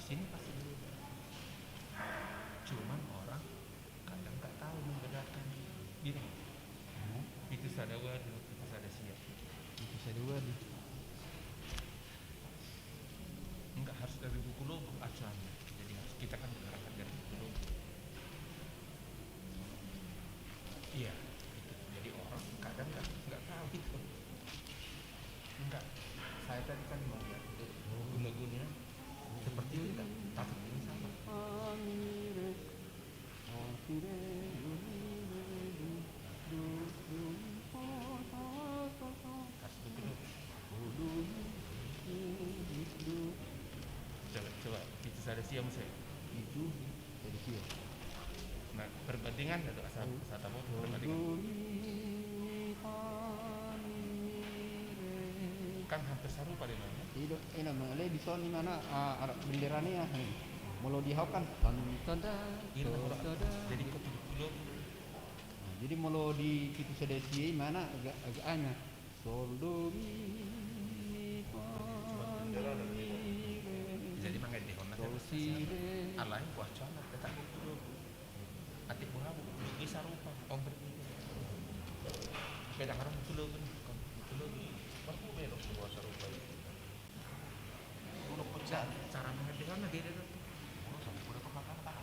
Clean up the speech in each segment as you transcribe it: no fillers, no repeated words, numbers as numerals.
sini pasti berubah. Cuman orang kadang nggak tahu membedakan. Gini, itu sada waduh, itu sada siap. Itu saya dua di. Nggak harus dari buku logo acuannya. Jadi harus kita kan berangkat dari buku logo. Iya, gitu. Jadi orang kadang nggak tahu gitu. Enggak, saya tadi kan mau lihat guna-guna seperti itu enggak, tapi ini sama. Harus betul. Coba itu saya siam saya. Itu dari siap. Nah, perbandingan itu asal tahu perbandingan. Kan hampir serupa di mana? Itu enak mengalih di sana mana benderanya ya. Mulu dihau kan Ini jadi ketujuh puluh. jadi mulu di itu sedesi mana agak anya soldo Jadi mangga di Honda alai buah cana tetap dulu. Atik buah bisa rupa om berbeda. Beda karena dulu kan dulu aku belok buah serupa itu. Udah pecah cara mengertikan dia itu. Oh sampai udah kemakan tak.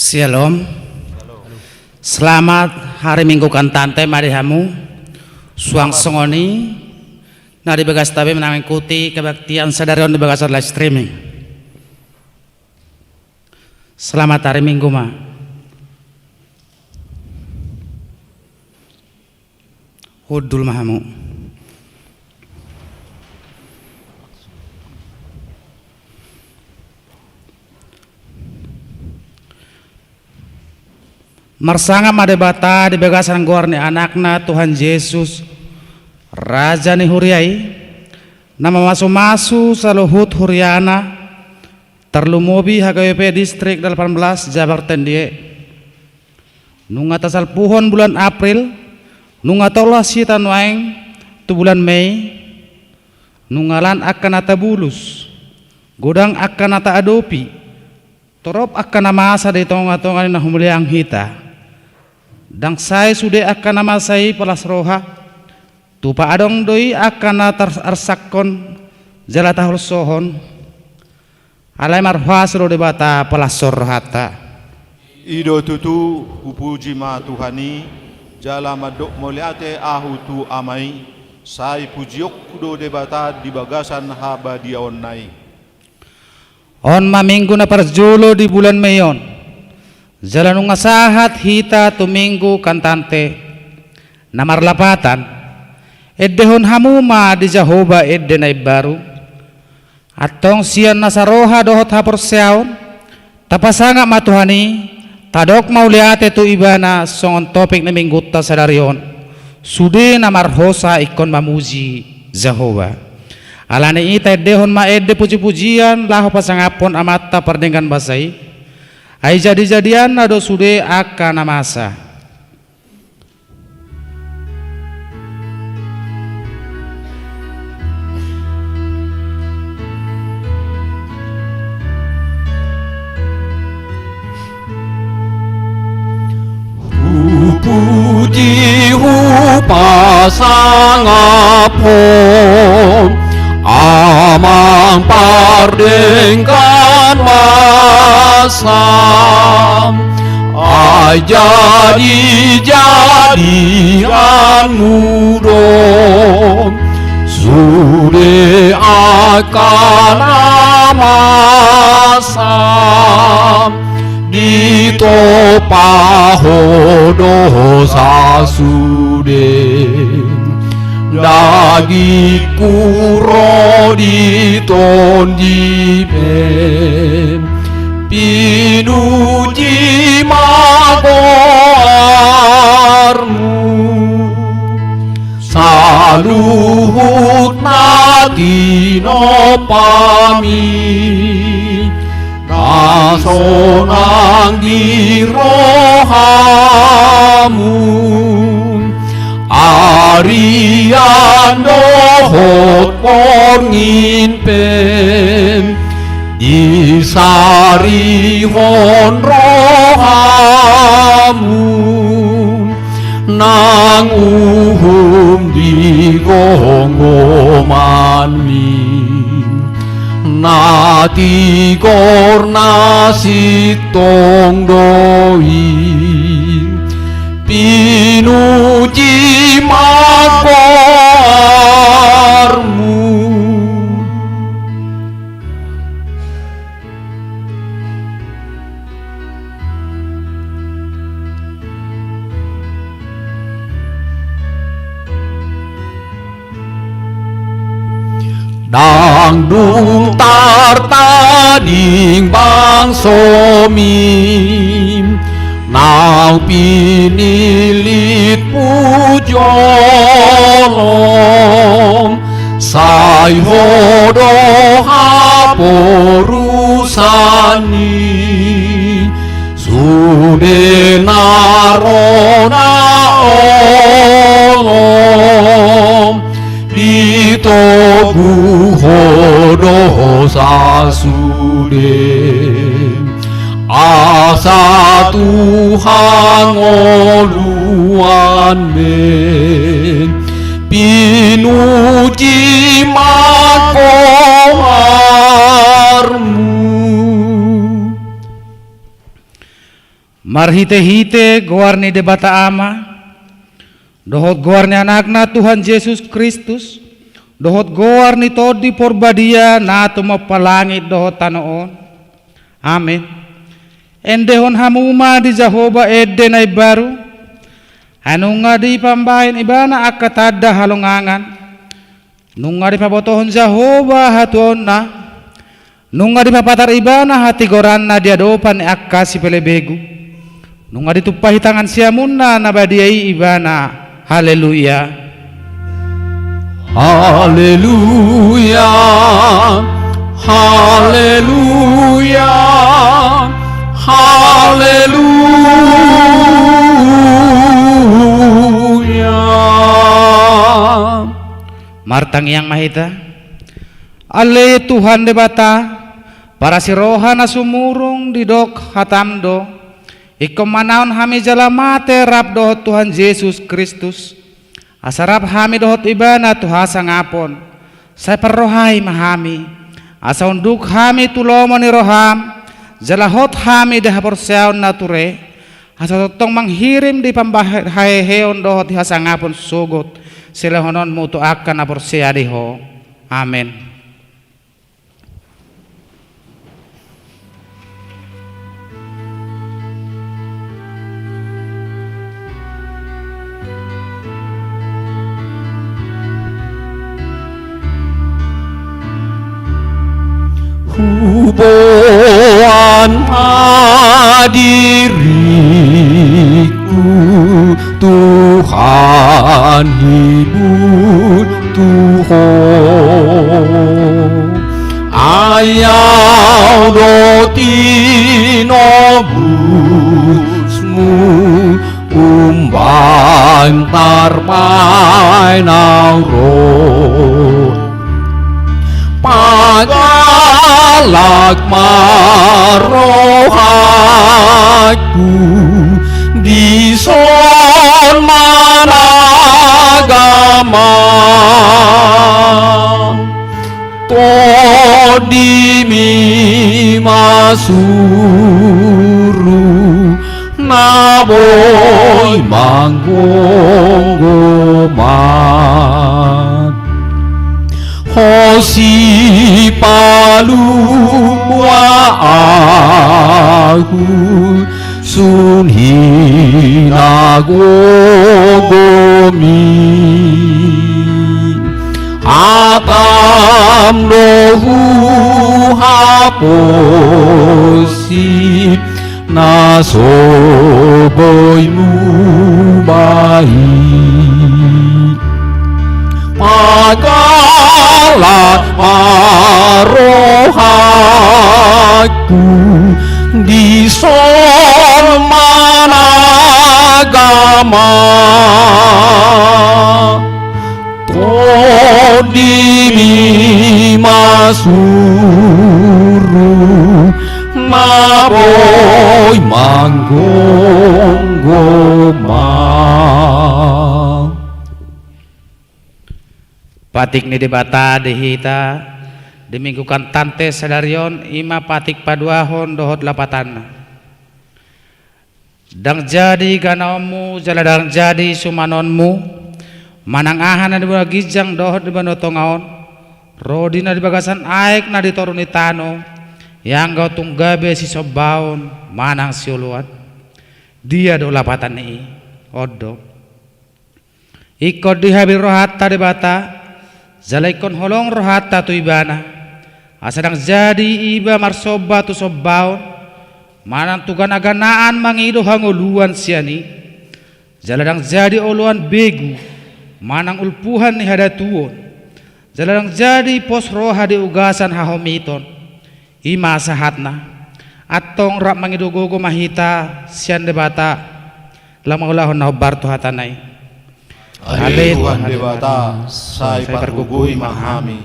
Shalom. Selamat hari Minggu Kantante marihamu. Suang songoni na di bagas tabe mengikuti kebaktian sadarion di bagas live streaming. Selamat hari Minggu ma. Hudul mahamu. Marsanga madebata di bagasan gorni anakna Tuhan Yesus Raja ni huriai nama masu-masu saluhut huriana terlumobi HKWP distrik 18 Jabar Tendie nunga tasal puhon bulan April nunga tolah sitan waeng tu bulan Mei nungalan akan ata bulus godang akan ata adopi torop akan masa di tonga-tonga na humuliang hita dang saya sudah akan nama saya pelas roha tupa adong doi akan tersakon jalatahul sohon alai marhua suruh debata pelas sorhata ido tutu upuji ma Tuhani jala madok moliate ahu tu amai sai pujiok kudo debata di bagasan haba dia onnai on maminggu na parjulo di bulan Meyon jalan sahat hita tuminggu kantante namar lapatan eddehon hamuma di Jahoba edde na baru atong sian nasaroha dohot hapor seaon tapasanga matuhani tadok mauliate tu ibana songon topik na minggu ta sadarion sude namar hosa ikon mamuji Jahoba alane ita eddehon ma edde puji-pujian laho pasangapon amata perdengkan basai ai jadi-jadian ado sude akan masa puji pasangapon amang pardengkan masa jadi-jadian mudo sude akan masa ditopaho dosa sude dagi kuro ditondiben pinuji magoarmu saluhut natino pami nasonang di rohamu Arian dohot pongin pem isari hon rohamu nang uhum di gonggoman mi nati korna sitong doi pinuji magoarmu dangdung tartading bang somim nang pinilit pujolong say hodo haporusani sude narona olom ditogu hodo sasude asa Tuhan ngoluan men pinuji makoharmu marhite-hite goar ni debata ama, dohot goar ni anakna Tuhan Yesus Kristus, dohot goar ni todi porbadia na tumapalangit dohot tanoon. Amin. Endehon hamuma di Jehovah edde na baru, anu nga di pambahin ibana akatada halongangan, nung nga di pabotohon Jehovah hatuon na, nung nga di papatar ibana hati goran na diadopan ni akka si pelebegu. Nung nga ditupahitangan siya muna nabadiay ibana. Haleluya. Haleluya. Haleluya. Haleluya. Martang yang mahita. Ale Tuhan debata para si roha na sumurong di dok hatamdo. Ikaw manaon hami jalamate rap dohot Tuhan Yesus Kristus. Asarap hami dohot ibana tuhasa ngapon. Say perrohay mahami. Asa unduk hami tulomo ni roham. Jalahot hami dehapor seon nature. Asa totong manghirim di pambaheheon dohot hasa ngapon sugot. Sila honon mutu akan apor seadiho. Amen. Huboan diriku, Tuhan hibur Tuhan. Ayaw do tinobusmu, umbang tarpay naurot. Pagalag marohaku di son managama, to di mi masuru naboy manggonggoman. Hosi palua aku sunhi nagogomi atam lohu haposi nasoboymu baik. Pagalat marohaku di son managama, to di mi masuru maboy manggonggoman. Patik ni debata dehita diminggukan tante sadarion ima patik paduahon dohot lapatan. Dang jadi ganaomu jaladang jadi sumanonmu manang ahan na dibagijang dohot di banotongaon rodi na dibagasan aik na ditoruni tano yang gau tunggabe si sobaon manang siuluan dia do lapatan ni odo ikod dihabil rohata debata zalaikon holong rohata tu ibana asadang jadi iba marsoba tu sobaon manang tugan-aganaan mangido hanguluan siani jaladang jadi oluan begu manang ulpuhan ni hadatuon jaladang jadi pos roha di ugasan hahomiton ima sahatna atong rap mangido gogo mahita sian debata lamaulahon na barto hatanay. Ale Tuhan debata sai pargugui mahami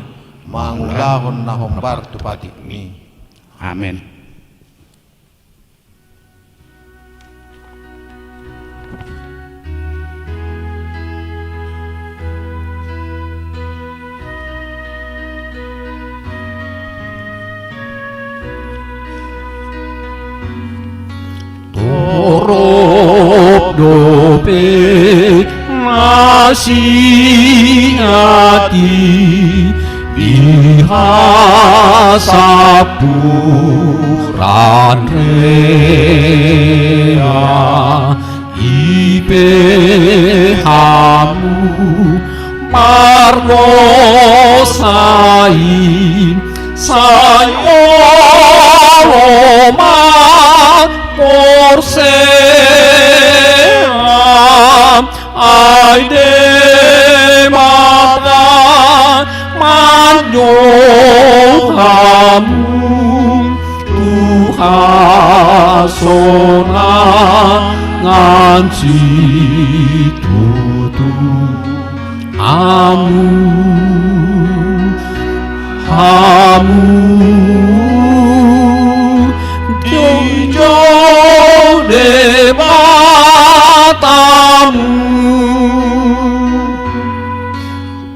mangulahon na hombar tu patik mi. Amin. nasiati dihasapuran rea ipehamu margosain sayoloma porseam aide mata manyohamu tuhasona nganci tutu amu dijo debatamu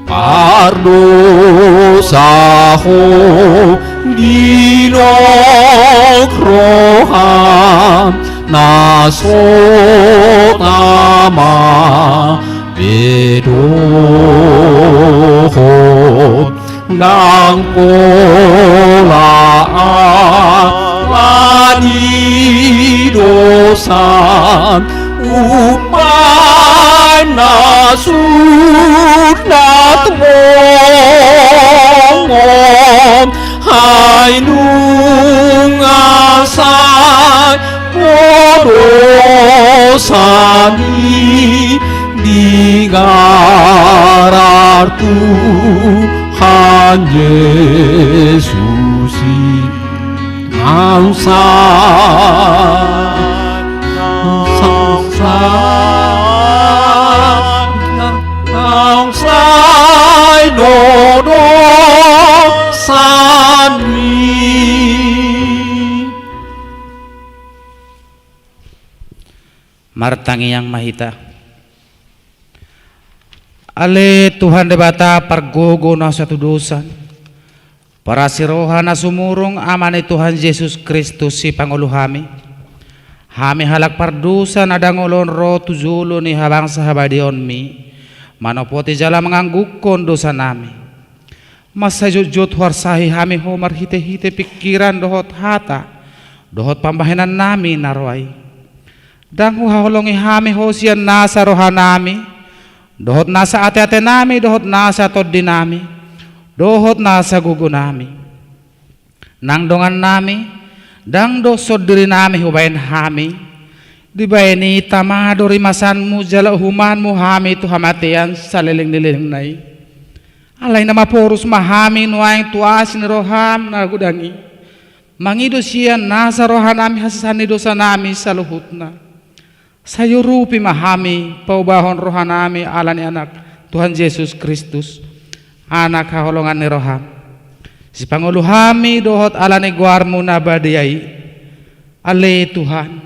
pardosaho dinokroham nasotama bedoho nang pola lani dosan upay nasunat mongom hai nungasay podosani digarar Tuhan Yesusi nangsay dodo sani. Martangi yang mahita ale Tuhan debata pargogo na satu dosan para siroha na sumurong amani Tuhan Yesus Kristus si Pangulo hami halak pardusa na dangolon ro tujulo ni habang sahabadion mi manopoti jala menganggukon dosa nami masajujut warsahi hami ho marhite-hite pikiran dohot hata dohot pambahinan nami narwai dang huhaholongi hami ho siyan nasa roha nami dohot nasa ate-ate nami, dohot nasa toddi nami, dohot nasa gugu nami. Nang dongan nami, dang do sodiri nami hubayin hami, dibayani tamado rimasanmu jala humanmu hami tu hamatian saliling-liling nai. Alay na maporus mahami nuaing tuasin roham na gudangi. Mangido siya nasa rohan nami hasasani dosa nami sa luhut na. Sayurupi mahami paubahon rohanami ala ni anak Tuhan Yesus Kristus anak haholongan ni roham si Pangulo hami dohot ala ni guarmu nabadiyai ale Tuhan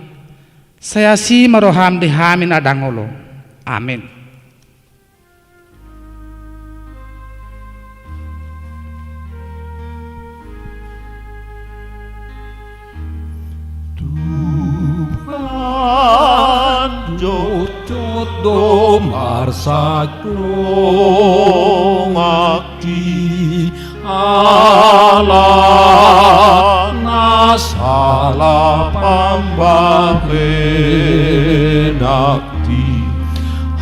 saya si maroham di hami na dangolo amin. Jodoh marsaklong akti ala nasala pambahenakti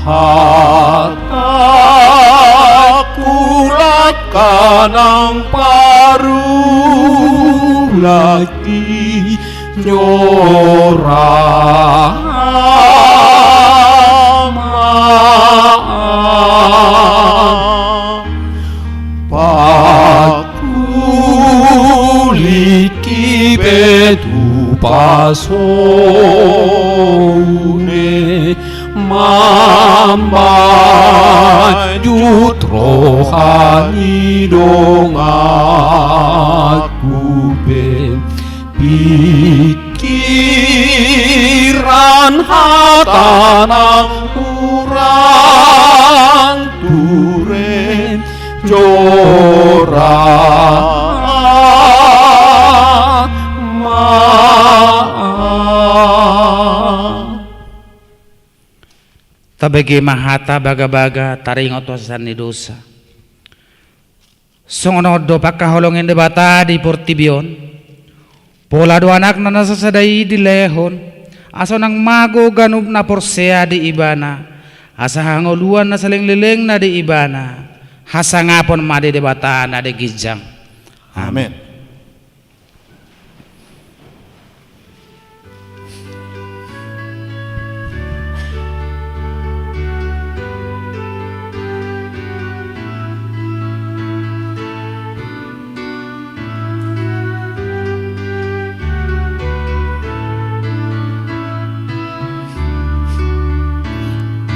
hatta kulat kanang parulati nyorang patuliki bedu pasone mamba jutrohani dong aku ben pikiran hatanang kurang turen jora tabagi mahata baga-baga taringot wasan ni dosa. Songonodo pakaholongin de bata di portibion. Pola do anak na nasasadai di lehon. Aso nang mago ganub na porsea di ibana. Asa hangoluan na saling lileng na di ibana. Hasa ngapon madi de bata na di gijang. Amin.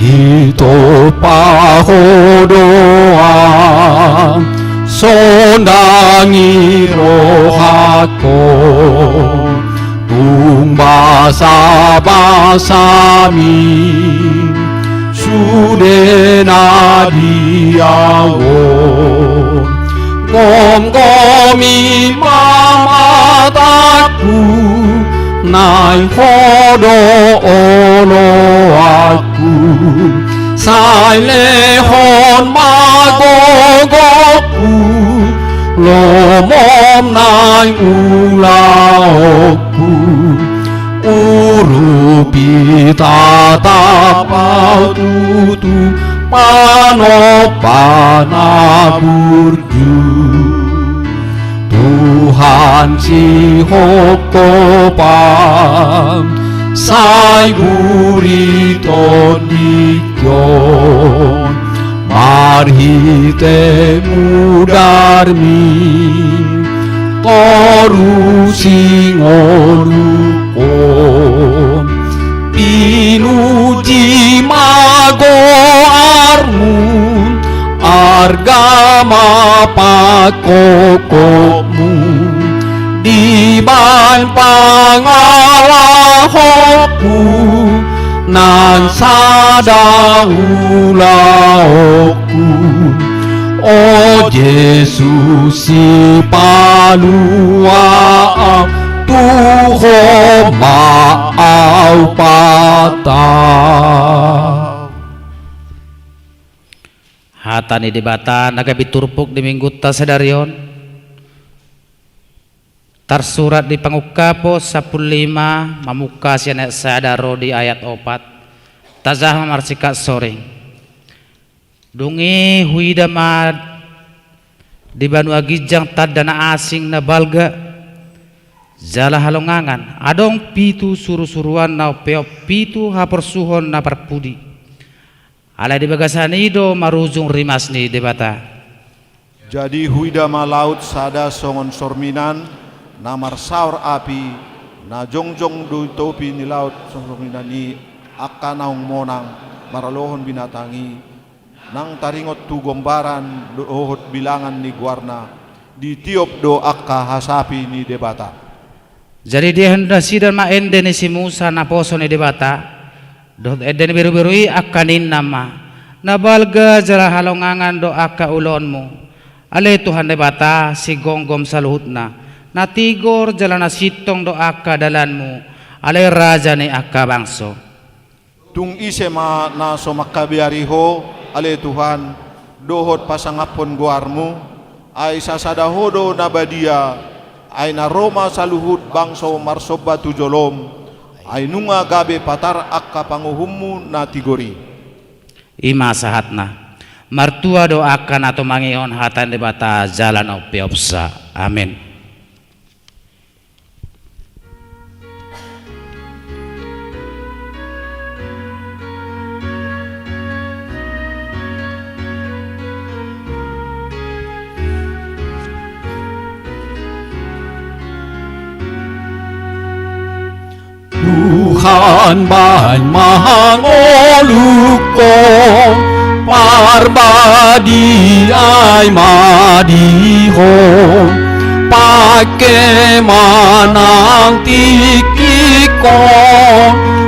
Ito pahodoan sondangi rohako tumbasa basami sudena diawon gom-gomi mamataku nai hodo olo aku sai lehon magogoku lomom nai ulaoku urupi tatapau tutu panopana burju Tuhan si hokopam sai gurito dikyon marhite mudarmi toru singolukon pinuji mago armun argama pakokokmu di ban pangalahokku nan sadaulaokku o Yesus si palua tuho maau patah Hatani di bata nagabi turpuk di minggu tasadarion tersurat di pangukapo 15 mamuka sianek sadaro di ayat 4 tazah mamarsikat soring dungi huidama di banu agijang tadana asing na balga zala halongangan adong pitu suru-suruan na peop pitu hapersuhon na perpudi ala di bagasan ido marujung rimas ni debata. Jadi huidama laut sada songon sorminan namar saur api na jongjong du topi ni laut sorminan ni akanaung monang maralohon binatangi nang taringot tu gombaran dohot bilangan ni guarna di tiop do akka hasapi ni debata. Jadi dia hendak sidan ma ende ni si Musa na poso ni debata. Dot eden biru-birui akanin nama nabalga jala halongangan do akka ulonmu ale Tuhan debata si gonggom saluhutna natigor jala na sitong do akka dalanmu ale raja ni akka bangso Tung ise ma na somakabiariho ale Tuhan dohot pasangapon guarmu ay sasadahodo na badia ay na Roma saluhut bangso marsoba tujolom ay nunga gabe patar akka panguhummu na tigori ima sahatna martua do akan atau mangihon hatan debata jalan opiopsa amin. Tuhan bahan mangoluko parbadi ay madihon pake manang tikiko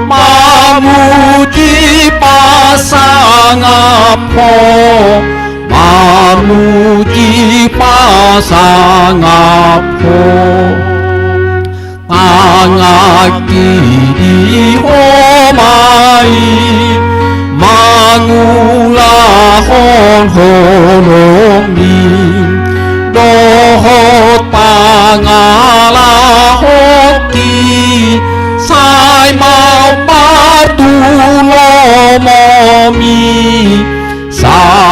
mamuji pasangapo mamuji pasangapo angaki di homai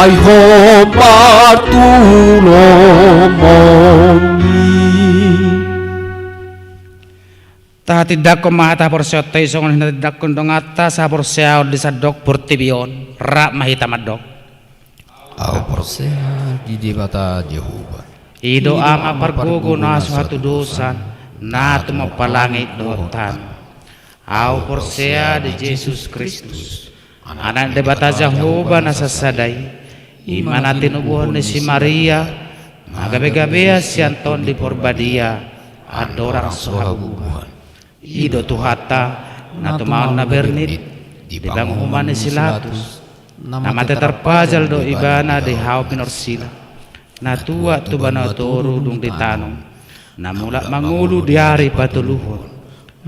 ai ho patulungi. Ta tidak kumata porsyota isong na tidak kundong ata sa porsyaw di sadok portibion rak mahita madok. Au persea di debata Jehovah. Ido ama pargugo na suatu dosan na tumapalangit dotan. Au porsea di Jesus Kristus. Anak debata Jehovah na sasaday. Imana tinubuhan ni si Maria. Magabe-gabe si Anton di Porbadia. Adorang suhabuhan. Ido tuhata na tumaon na bernit di banguman ni Silatus na terpajal do ibana di hao pinorsila na tua tu bana toru dung di tanong na mula mangulu di hari patuluhon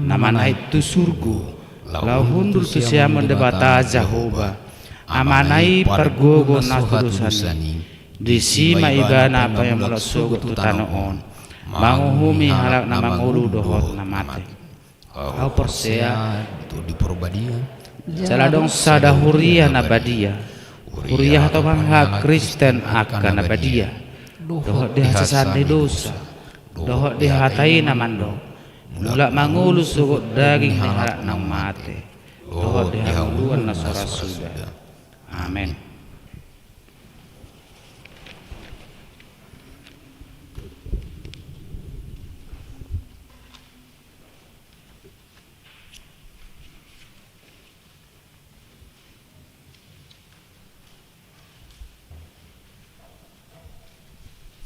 na manait tu surgu lau hundul tu siamon debata Jehovah amanai pergogo na tudusani di sima ibana apa yang mula sugut tu tanoon manguhumi halak na mangulu dohot na mate. Au persea tu di Porbadia. Jaladong sada huria na badia. Huria atau bangha Kristen akan na badia. Dohot di hasasan di dosa. Dohot di hatai na mando. Mula mangulu sugut daging di harak nang mate. Dohot di hanguluan na sora sudah. Amin.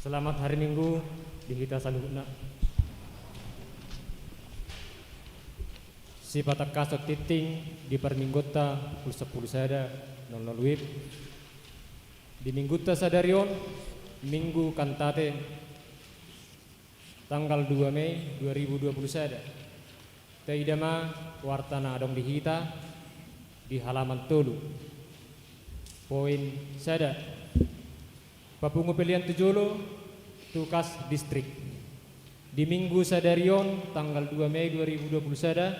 Selamat hari Minggu di kita saluhna. Si patak kasot titing di perminggota pul 10 sada 00 wib. Di minggota sadarion Minggu kantate tanggal 2 Mei 2020 sada. Taidama wartana adong dihita di halaman tolu. Poin sada. Papungu pilihan tujolo tukas distrik di Minggu sadarion tanggal 2 Mei 2020 sada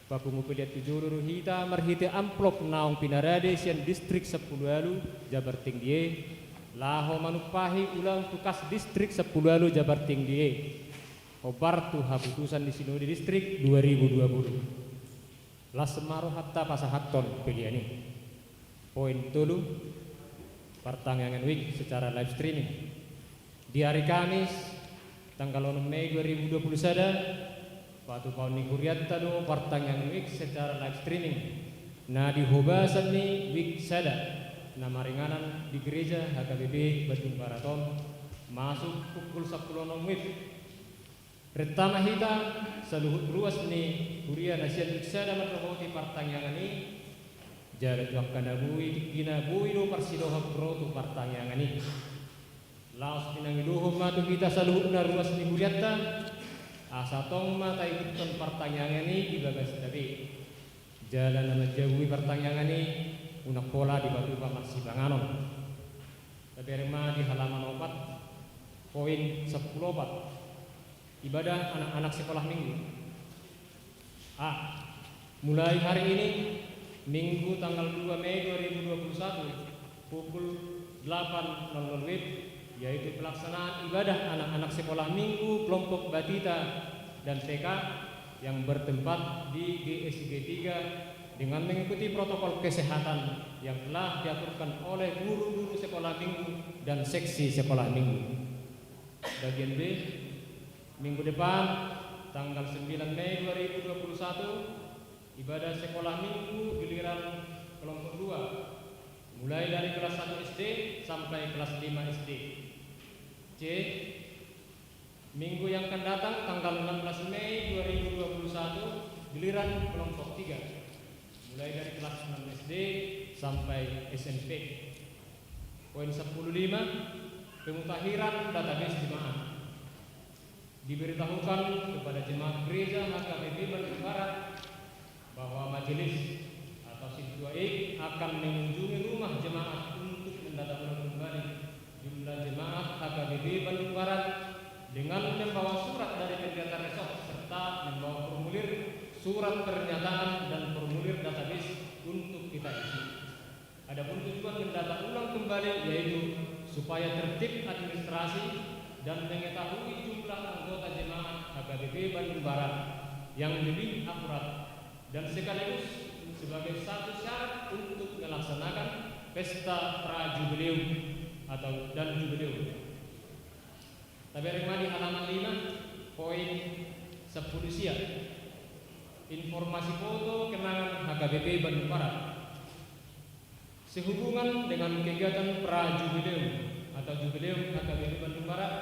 papungu pilihan tujolo ruhita marhite amplop naong pinarade sian distrik 10 alu Jabar Tinggi laho manupahi ulang tukas distrik 10 alu Jabar Tinggi obar tu haputusan di sinode distrik 2020 las semaruh hatta pasahakton pilihan ini poin tolu pertanyaan week secara live streaming di hari Kamis tanggal 6 Mei 2020 sada Patu Pauni Kuriatta do pertanyaan week secara live streaming nah di hobasan ni week sada nama ringanan di gereja HKBP Bandung Baraton masuk pukul 10 wib pertama hita saluhut ruas ni Kuria nasihat week sada menerhoti pertanyaan ini jalan waktu nabui kina bui do persidoha bro tu pertanyaan ini laos pinangiluhum matu kita saluhut na ruas ni Kuriatta asatong mata ikutan pertanyaan ini di bagas tapi jalan nama jauhi pertanyaan ini unak pola di batu pamarsi banganon tapi remah di halaman 4 poin 10 ibadah anak-anak sekolah minggu mulai hari ini Minggu tanggal 2 Mei 2021 pukul 8.00 WIB yaitu pelaksanaan ibadah anak-anak sekolah minggu kelompok Batita dan TK yang bertempat di GSG 3 dengan mengikuti protokol kesehatan yang telah diaturkan oleh guru-guru sekolah minggu dan seksi sekolah minggu. Bagian B, minggu depan tanggal 9 Mei 2021 ibadah sekolah minggu giliran kelompok 2 mulai dari kelas 1 SD sampai kelas 5 SD. C. Minggu yang akan datang tanggal 16 Mei 2021 giliran kelompok 3 mulai dari kelas 6 SD sampai SMP. Poin 10.5 pemutahiran database jemaat. Diberitahukan kepada jemaat gereja HKBP Bandung Barat bahwa majelis atau Sidduaik akan mengunjungi rumah jemaat untuk mendata ulang kembali jumlah jemaat HKBP Bandung Barat dengan membawa surat dari kegiatan resort serta membawa formulir surat pernyataan dan formulir database untuk kita isi. Adapun tujuan mendata ulang kembali yaitu supaya tertib administrasi dan mengetahui jumlah anggota jemaat HKBP Bandung Barat yang lebih akurat dan sekaligus sebagai satu syarat untuk melaksanakan pesta prajubileum atau dan jubileum. Tabel di halaman 5 poin 10 sia. Informasi foto kenangan HKBP Bandung Barat. Sehubungan dengan kegiatan prajubileum atau jubileum HKBP Bandung Barat,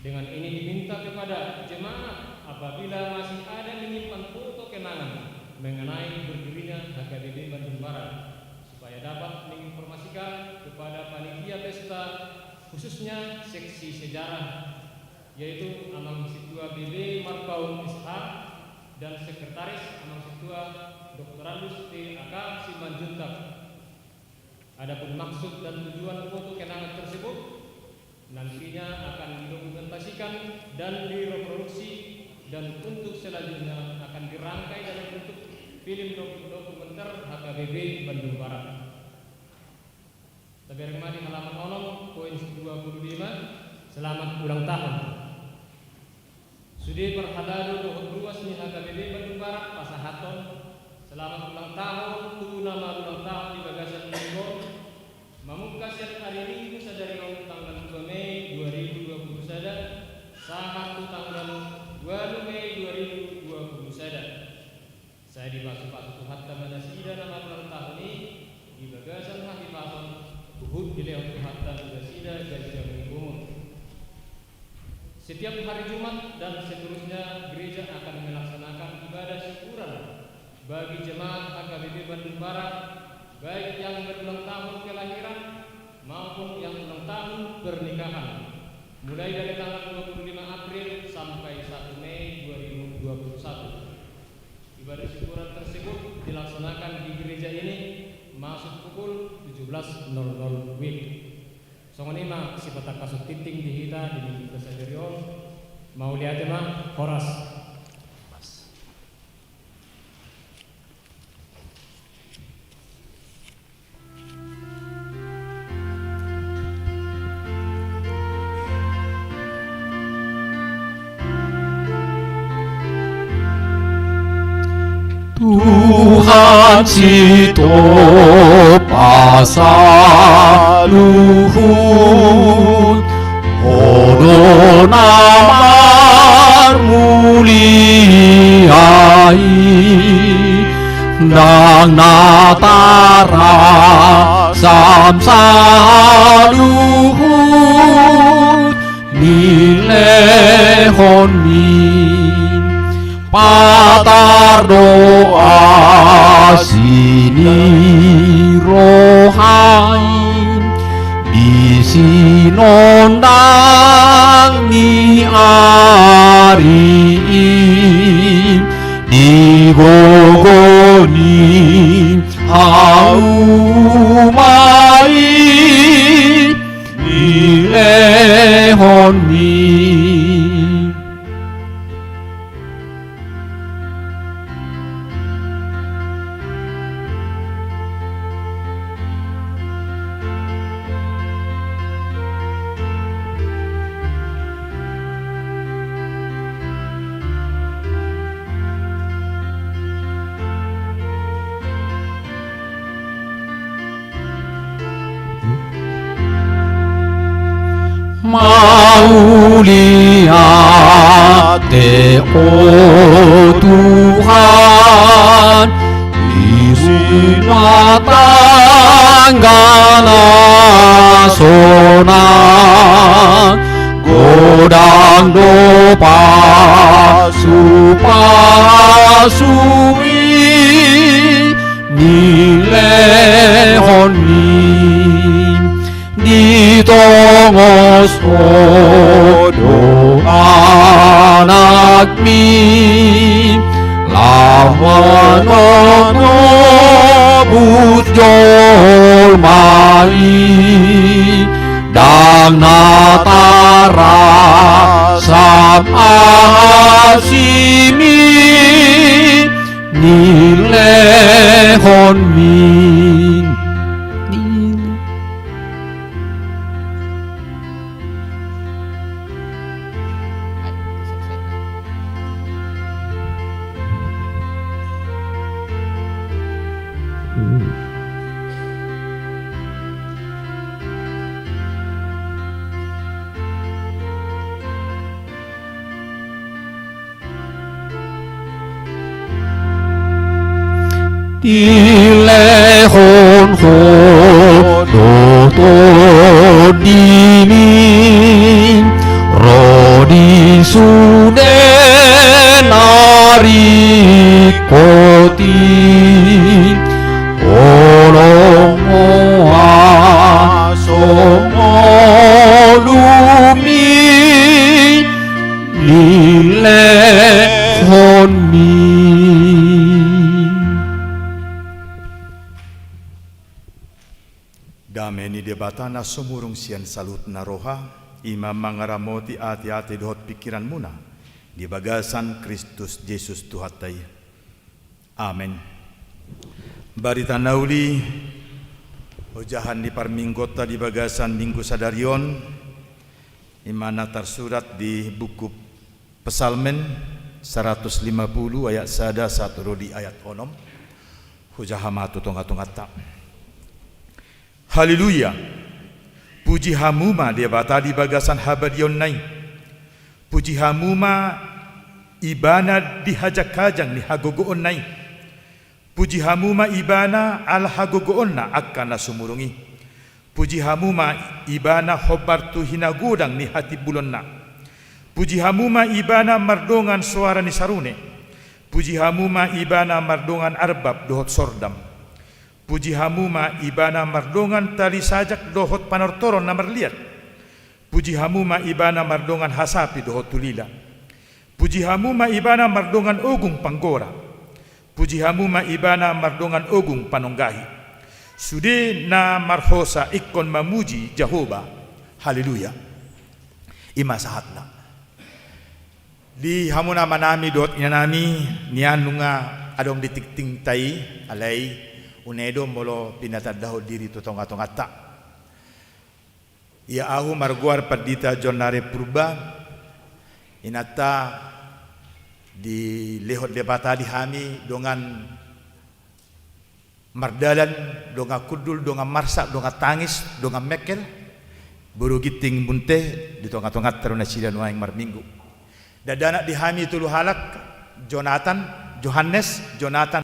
dengan ini diminta kepada jemaat apabila masih ada menyimpan foto kenangan mengenai berdirinya HKBP Bandung Barat supaya dapat menginformasikan kepada panitia pesta khususnya seksi sejarah yaitu Amang Situa BB Marpaun Ishak dan Sekretaris Amang Situa Dr. Andus T.A.K. Simanjuntak. Adapun maksud dan tujuan foto kenangan tersebut nantinya akan didokumentasikan dan direproduksi dan untuk selanjutnya akan dirangkai dalam bentuk film dokumenter HKBP Bandung Barat. Tabel di halaman 0 poin 25. Selamat ulang tahun. Sudi perhadadu dohot luas ni HKBP Bandung Barat pasahaton. Selamat ulang tahun, tubuh nama ulang tahun di Bagasan Minggu. Mamungkas yang hari Minggu sadari tanggal 2 Mei 2020 saja. Sahatu tanggal 2 Mei 2020 saja. Saya dimaksud Pak Suhatta Manasida nama ulang tahun ini di Bagasan Hakimaton Uhud di Leon Suhatta Manasida Gajah Minggu. Setiap hari Jumat dan seterusnya gereja akan melaksanakan ibadah syukuran bagi jemaat HKBP Bandung Barat baik yang berulang tahun kelahiran maupun yang ulang tahun pernikahan mulai dari tanggal 25 April sampai 1 Mei 2021. Ibadah syukuran tersebut dilaksanakan di gereja ini masuk pukul 17.00 WIB. Songonima si petak kasut titing dihita di Besajerion mau lihat mah Horas. Tuhan Sito Pasa Luhut Hono Namar Muliai Nang Natara Samsa Luhut Nilehon min Patar doa sini rohain Bisinondang ni ari Digogoni haumai Dilehon min Mauliate oh Tuhan di rumah tangga nasona godang dopa supasui nilehon ditongos odo anak mi lawan onobut jol mai dan natara sam asimi nilehon min Tilehon ho doto dini Rodi sudenari koti Olong moa somolumi Lilehon mi. Dameni debatana sumurung sian salut na roha, imam mangaramoti ati-ati dohot pikiran muna, di bagasan Kristus Yesus Tuhatai. Amin. Barita nauli, ujahan di parminggota di bagasan minggu sadarion, imana tersurat di buku Pesalmen 150 ayat sada 1 rodi ayat onom, hujahamatu tonga-tongata. Haleluya. Puji hamuma dia bata di bagasan habadion nai. Puji hamuma ibana di hajak-hajang ni hagogoon nai. Puji hamuma ibana al hagogoon na akan na sumurungi. Puji hamuma ibana hobartu hinagudang ni hati bulon na. Puji hamuma ibana mardongan suara ni sarune. Puji hamuma ibana mardongan arbab dohot sordam. Puji hamuma ibana mardongan tali sajak dohot panortoron na marliat. Puji hamuma ibana mardongan hasapi dohot tulila. Puji hamuma ibana mardongan ogung panggora. Puji hamuma ibana mardongan ogung panonggahi. Sude na marhosa ikon mamuji Jehovah. Haleluya. Ima sahatna. Di hamuna manami dohot inanami nianunga adong ditikting tai alai unedo molo pinatadaho diri to tonga-tongata. Ia ahu marguar perdita jonare purba inata di lehot debata di hami dongan mardalan donga kudul donga marsak donga tangis donga mekel buru giting bunte di tonga-tongat teruna sida nuaing marminggu. Dadana di hami tulu halak Jonathan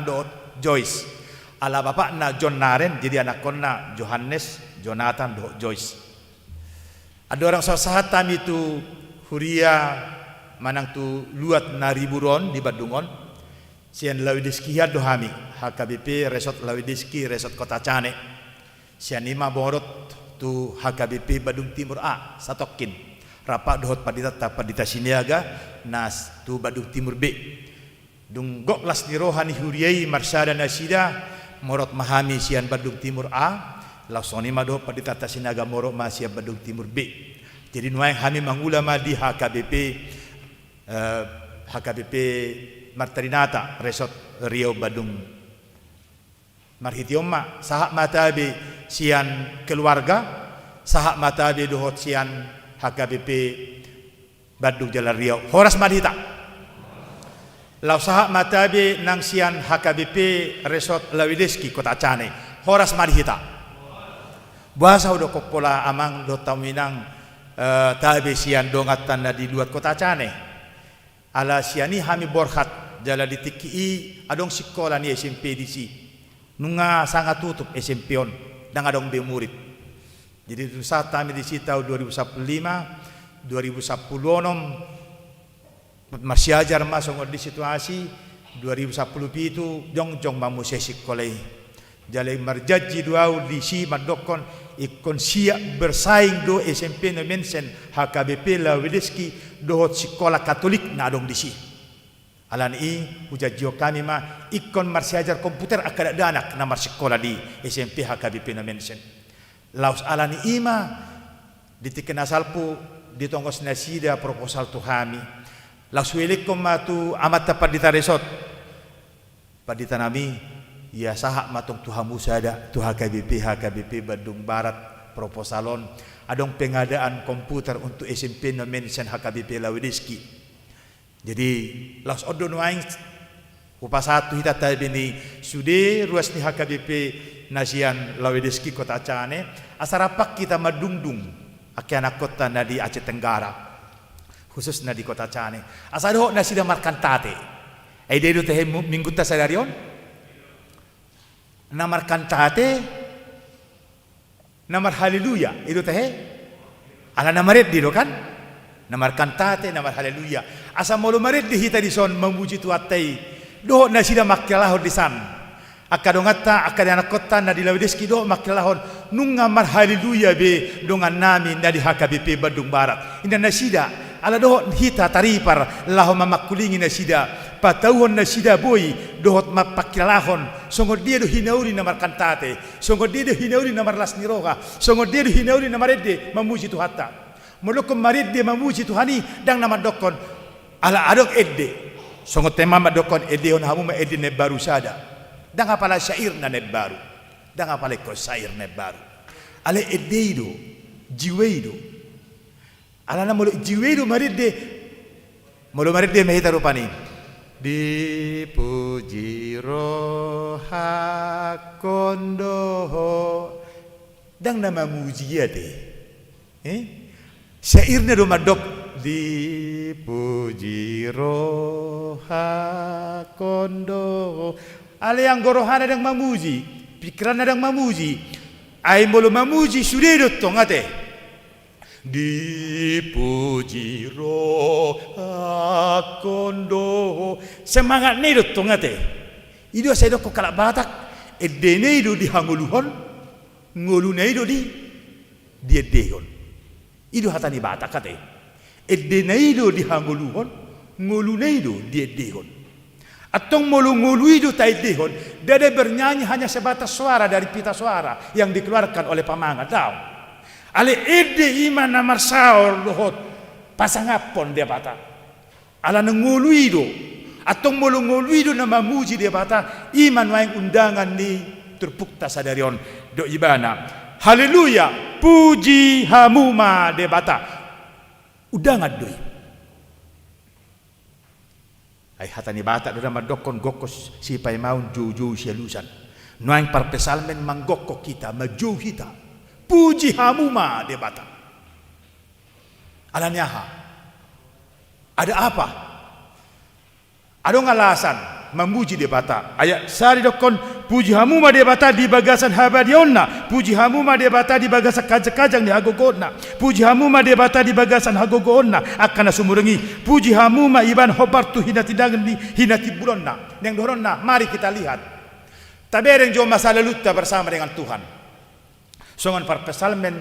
doot Joyce. Ala bapak na John Naren jadi anak konna Johannes Jonathan do Joyce. Ada orang sasahat tami tu huria manang tu luat na riburon di Badungon. Sian lawidiski do hami HKBP Resort Lawidiski Resort Kota Cane. Sian ima borot tu HKBP Badung Timur A satokin. Rapak dohot padita siniaga nas tu Badung Timur B. Dung goklas ni rohani huriai marsada nasida morot mahami sian Badung Timur A lausoni mado padita sinaga morot ma sian Badung Timur B. Jadi nuai kami mangulama di HKBP Martarinata Resort Riau Badung marhitioma sahak matabe sian keluarga sahak matabe dohot sian HKBP Badung Jalan Riau horas marhita. Lau sahak matabe nang sian HKBP Resort Lawideski Kota Cane horas marhita. Bahasa udah kopola amang do taminang tabe sian dongatan na di luar Kota Cane. Ala siani hami borhat jala di TKI adong sekolah ni SMP di si. Nunga sangat tutup SMP on dang adong be murid. Jadi saat kami di si tahun 2015 2010 masih ajar masuk di situasi 2010 itu jong mamusesi kolei jalai marjaji duau di si madokon ikon siap bersaing do SMP no mensen HKBP Lawideski dohot sekolah Katolik nadong di si alan i hujajio kami ma ikon masih ajar komputer akada danak namar sekolah di SMP HKBP no mensen laus alan ima ditiken asalpu ditongos nasida proposal tuhami Lasuilikom matu amat tepat di resort padita nami ya sahak matong tuhamu sada tu HKBP Badung Barat proposalon adong pengadaan komputer untuk SMP no mensen HKBP Lawideski. Jadi laus odo nuaing upa satu hita tabi ni sude ruas ni HKBP Nasian Lawideski Kota Cane asarapak kita madungdung anak kota na di Aceh Tenggara. Khususnya di Kota Cane. Asal ho na sila markantate. Ay dedo teh minggu ta sadarion. Namar kantate, namar haleluya, itu teh. Ala namarit di do kan? Namar kantate, namar haleluya. Asa mulu marit di hita di son memuji Tuhatai. Do na sida makkilahon di san. Akadongata akadana kota na dilawideski do makkilahon nunga mar haleluya be dongan nami na di HKBP Bandung Barat. Inda na sida ala do hita taripar lahon mamakkulingi na sida patauhon na sida boy dohot mapakilahon songo dia do hinauri na mar kantate songo dia do hinauri na mar lasniroga songo dia do hinauri na maredde memuji Tuhata molokom maredde memuji Tuhani dang nama dokon ala adok edde songo tema madokon edde on hamu ma edde ne baru sada dang apala syair na ne baru dang apala ko syair ne baru ale edde do jiweido ala na molo jiweido maredde molo maredde mehita rupani dipuji roha kondoho dang nama mujiyate syairnya do madok dipuji roha kondoho ale yang gorohana dang mamuji pikiran dang mamuji ai molo mamuji sudedo tongate dipuji roha kondo semangat ne do tongate ido saya do kokala batak edene ido di hanguluhon ngolune ido di edehon ido hatani batak kate edene ido di hanguluhon ngolune ido di edehon atong ngolu ido ta edehon dede bernyanyi hanya sebatas suara dari pita suara yang dikeluarkan oleh pamanga tahu ale ede iman namar saor lohot pasangapon dia bata ala ngoluido atong ngoluido na mamuji dia bata iman waing undangan ni terpukta sadarion do ibana haleluya puji hamuma dia bata undangan doi ai hatani bata do nama dokon gokos sipai maun jojo sialusan noang parpesalmen manggokko kita maju kita puji hamuma dia bata alanyaha ada apa ada ngalasan memuji dia bata ayat sari dokon puji hamuma dia bata di bagasan habadionna puji hamuma dia bata di bagasan kajang di hagogonna puji hamuma dia bata di bagasan hagogonna akan sumurengi puji hamuma iban hobartu hinati dangan di hinati bulonna yang doronna mari kita lihat tabereng jo masa lalu bersama dengan Tuhan songon parpesalmen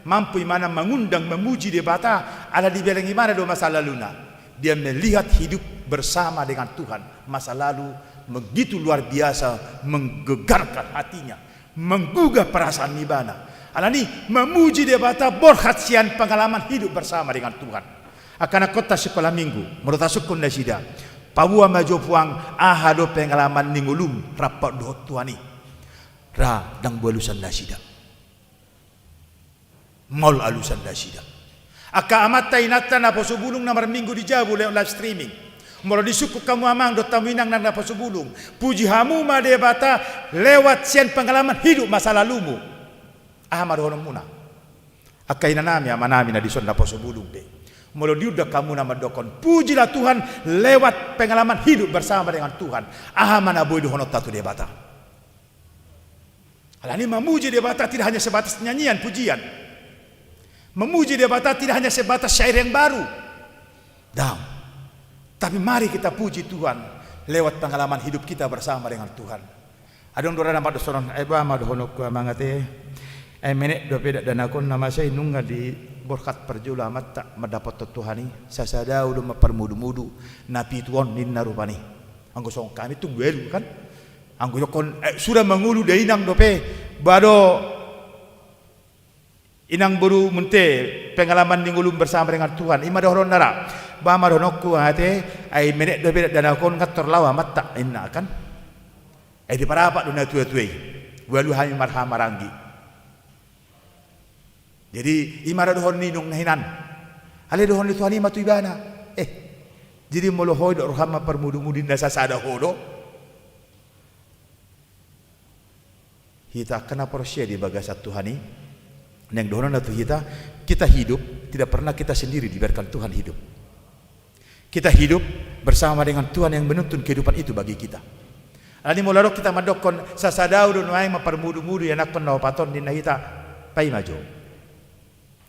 mampu imana mengundang memuji dia bata ala dibilang imana do masa laluna dia melihat hidup bersama dengan Tuhan masa lalu begitu luar biasa menggegarkan hatinya menggugah perasaan ibana ala ni memuji dia bata borhatsian pengalaman hidup bersama dengan Tuhan akan kota sekolah minggu menurut sukun nasida pabua majo puang ahado pengalaman ningulum rapat do Tuhani ra dang bolusan nasida mall alusan nasida aka amata inata na posubulung namar minggu dijabu lewat live streaming molo disuku kamu amang do tamuinang na posubulung puji hamuma de bata lewat sian pengalaman hidup masa lalumu ahmad hono muna aka inanami amanami na dison na posubulung be molo diudah kamu nama dokon pujilah Tuhan lewat pengalaman hidup bersama dengan Tuhan ahmana boy do hono tatu de bata alani memuji de bata tidak hanya sebatas nyanyian pujian memuji dia bata tidak hanya sebatas syair yang baru. Tapi mari kita puji Tuhan lewat pengalaman hidup kita bersama dengan Tuhan. Adong dora nama dosoron eba madohonok mangate menek do peda dan akon nama saya nungga di berkat perjula mata mendapat Tuhani sasada udah mapermudu-mudu napi tuon ninna rupani. Anggo song kami tunggu elu kan. Anggo yokon sudah mengulu de inang dope bado inang buru mente pengalaman ningulum bersama dengan Tuhan ima dohron nara ba madonokku hate ai menek do beda dan akon ngator lawa mata inna kan ai di parapa do na tuwe walu hami marhama ranggi jadi ima dohron ninung nahinan ale dohron itu ani matu ibana jadi molo hoy do rohama permudu-mudin dasa sada hodo kita kena porsia di bagasat Tuhani yang dohona tu kita hidup tidak pernah kita sendiri dibiarkan Tuhan hidup. Kita hidup bersama dengan Tuhan yang menuntun kehidupan itu bagi kita. Ani mularo kita madokon sasadau do noai maparmudu-mudu yanak penau paton di nahita pai majo.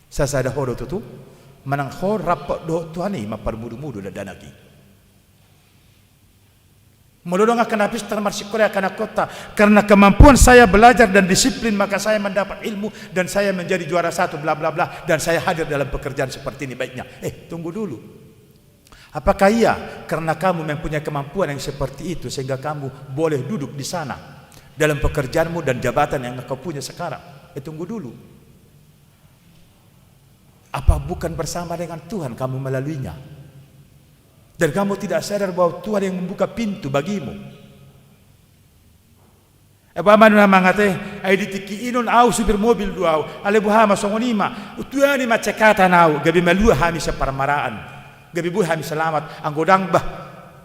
Sasada horo tutu manang hor rapok do tuani maparmudu-mudu da danaki. Mulodong akan habis termarsikole akan kota karena kemampuan saya belajar dan disiplin maka saya mendapat ilmu dan saya menjadi juara 1 bla bla bla dan saya hadir dalam pekerjaan seperti ini baiknya. Tunggu dulu. Apakah iya karena kamu mempunyai kemampuan yang seperti itu sehingga kamu boleh duduk di sana dalam pekerjaanmu dan jabatan yang kau punya sekarang? Tunggu dulu. Apa bukan bersama dengan Tuhan kamu melaluinya? Dan kamu tidak sadar bahwa Tuhan yang membuka pintu bagimu. Manu mangate ay ditiki inon au supir mobil duau ale buhama songonima tuani macekata nau gabi malua hami sa parmaraan. Gabi buh kami selamat anggodang bah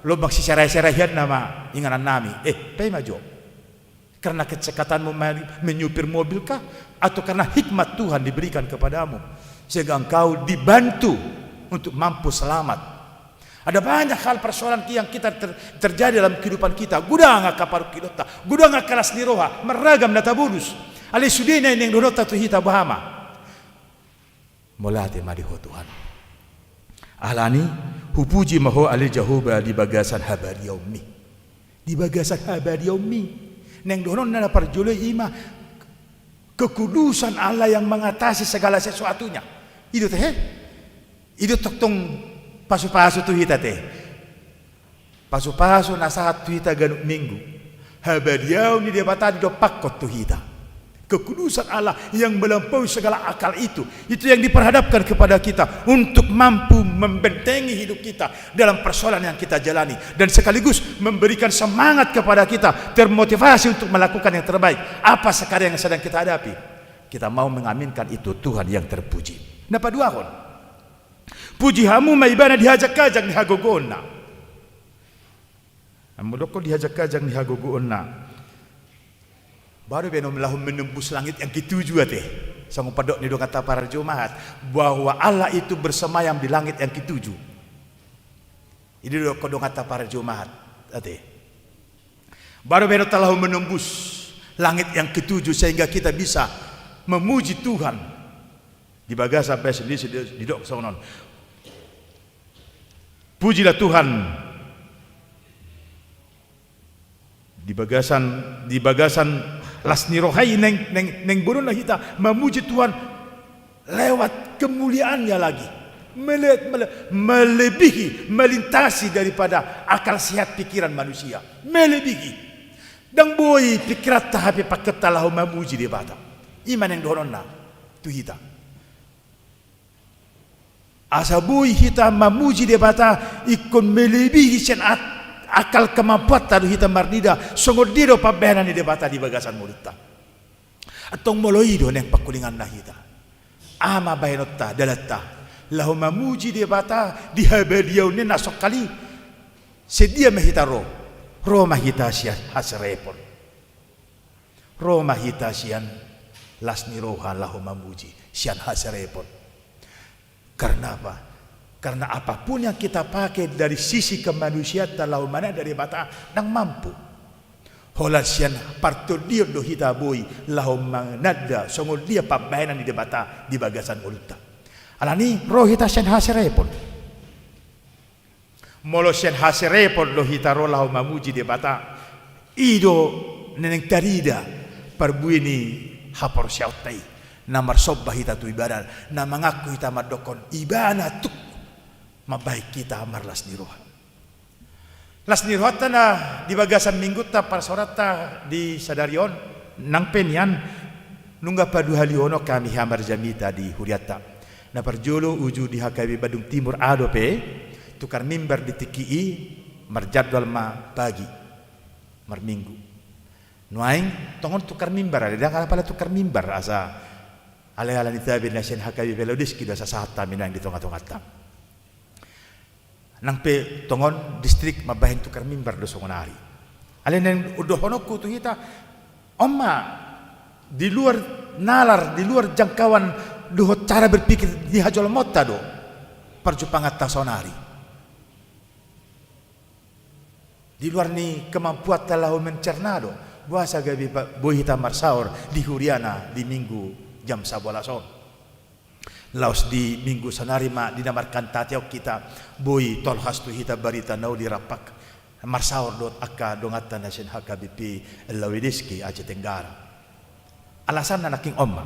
lobang si serai-seraihan nama inganan nami pay majo karena kecekatanmu menyupir mobil kah atau karena hikmat Tuhan diberikan kepadamu sehingga engkau dibantu untuk mampu selamat. Ada banyak hal persoalan yang kita terjadi dalam kehidupan kita. Gudang kaparu kidota gudang kelas niroha meragam data bulus ali sudina yang donota tu hita bahama molate madiho Tuhan Alani hupuji maho ali jahoba di bagasan habari yaumi. Di bagasan habari yaumi. Neng donon na parjolo ima kekudusan Allah yang mengatasi segala sesuatunya. Itu teh. Itu toktong pasu-pasu tu hita teh. Pasu-pasu nasahat tu hita ganuk minggu. Habari yaumi dia batadi do pakot tu hita. Kekudusan Allah yang melampaui segala akal itu yang diperhadapkan kepada kita untuk mampu membentengi hidup kita dalam persoalan yang kita jalani dan sekaligus memberikan semangat kepada kita termotivasi untuk melakukan yang terbaik apa sekarang yang sedang kita hadapi. Kita mau mengaminkan itu Tuhan yang terpuji. Napa dua kon puji hamu maibana dihajak-kajak ni hagogona amudoko dihajak-kajak ni hagogona baru benom lahum menembus langit yang ketujuh teh. Sang padok ni do kata para Jumat bahwa Allah itu bersemayam di langit yang ketujuh. Ini do kata para Jumat teh. Baru benom telah menembus langit yang ketujuh sehingga kita bisa memuji Tuhan di bagasa sampai di dok sonon. Pujilah Tuhan di bagasan lasni rohai neng burun kita memuji Tuhan lewat kemuliaannya lagi melebihi melintasi daripada akal sehat pikiran manusia melebihi dan boy pikiran tahapi paket talahu memuji dia bata iman yang doronna tu kita asa boy kita memuji dia bata ikon melebihi senat akal kemampuan tadu hita marnida songodido pabena ni debata di bagasan mulita atong moloido neng pakulingan na hita ama bainotta dalata lahu mamuji debata di habediau ni nasok kali sedia mahita ro mahita sian hasrepon ro mahita sian lasni roha lahu mamuji sian hasrepon karena apa? Karena apapun yang kita pakai dari sisi kemanusiaan talau mana dari bata nang mampu. Holasian parto dia do hita boy lahu manada songol dia pabainan di bata di bagasan multa. Alani roh hita sian hasirepon. Molo sian hasirepon do hita roh lahu mamuji di bata. Ido neneng tarida perbuini hapor syautai. Namar sobbah hita tu ibadah. Na mengaku hita madokon ibadah tuk mabaik kita amar las niroha. Las niroha na di bagasan minggu ta parsorata di sadarion nang penyan nungga padu haliono kami hamar jamita di huriata. Na parjolo uju di HKB Badung Timur adope tukar mimbar di TKI marjadwal ma pagi mar minggu. Nuaing tongon tukar mimbar ada kala pala tukar mimbar asa ale-ale ni tabi nasen HKB Velodis kita sa sahata minang di tonga-tongata. Nang pe tongon distrik mabahin tukar mimbar do songonari. Alin yang udohonokku tu kita omma di luar nalar, di luar jangkauan duho cara berpikir di hajol motta do parjupangat tasonari. Di luar ni kemampuan telah mencernado buasa gabi boy hita marsaur di Huriana di minggu jam 11. Laos di minggu sanarima dinamarkan tatiok kita boy tolhas tu hita barita nau di rapak marsaur dot akka dongatan nasin HKBP Lawidiski Aceh Tenggara. Alasan na naking omma.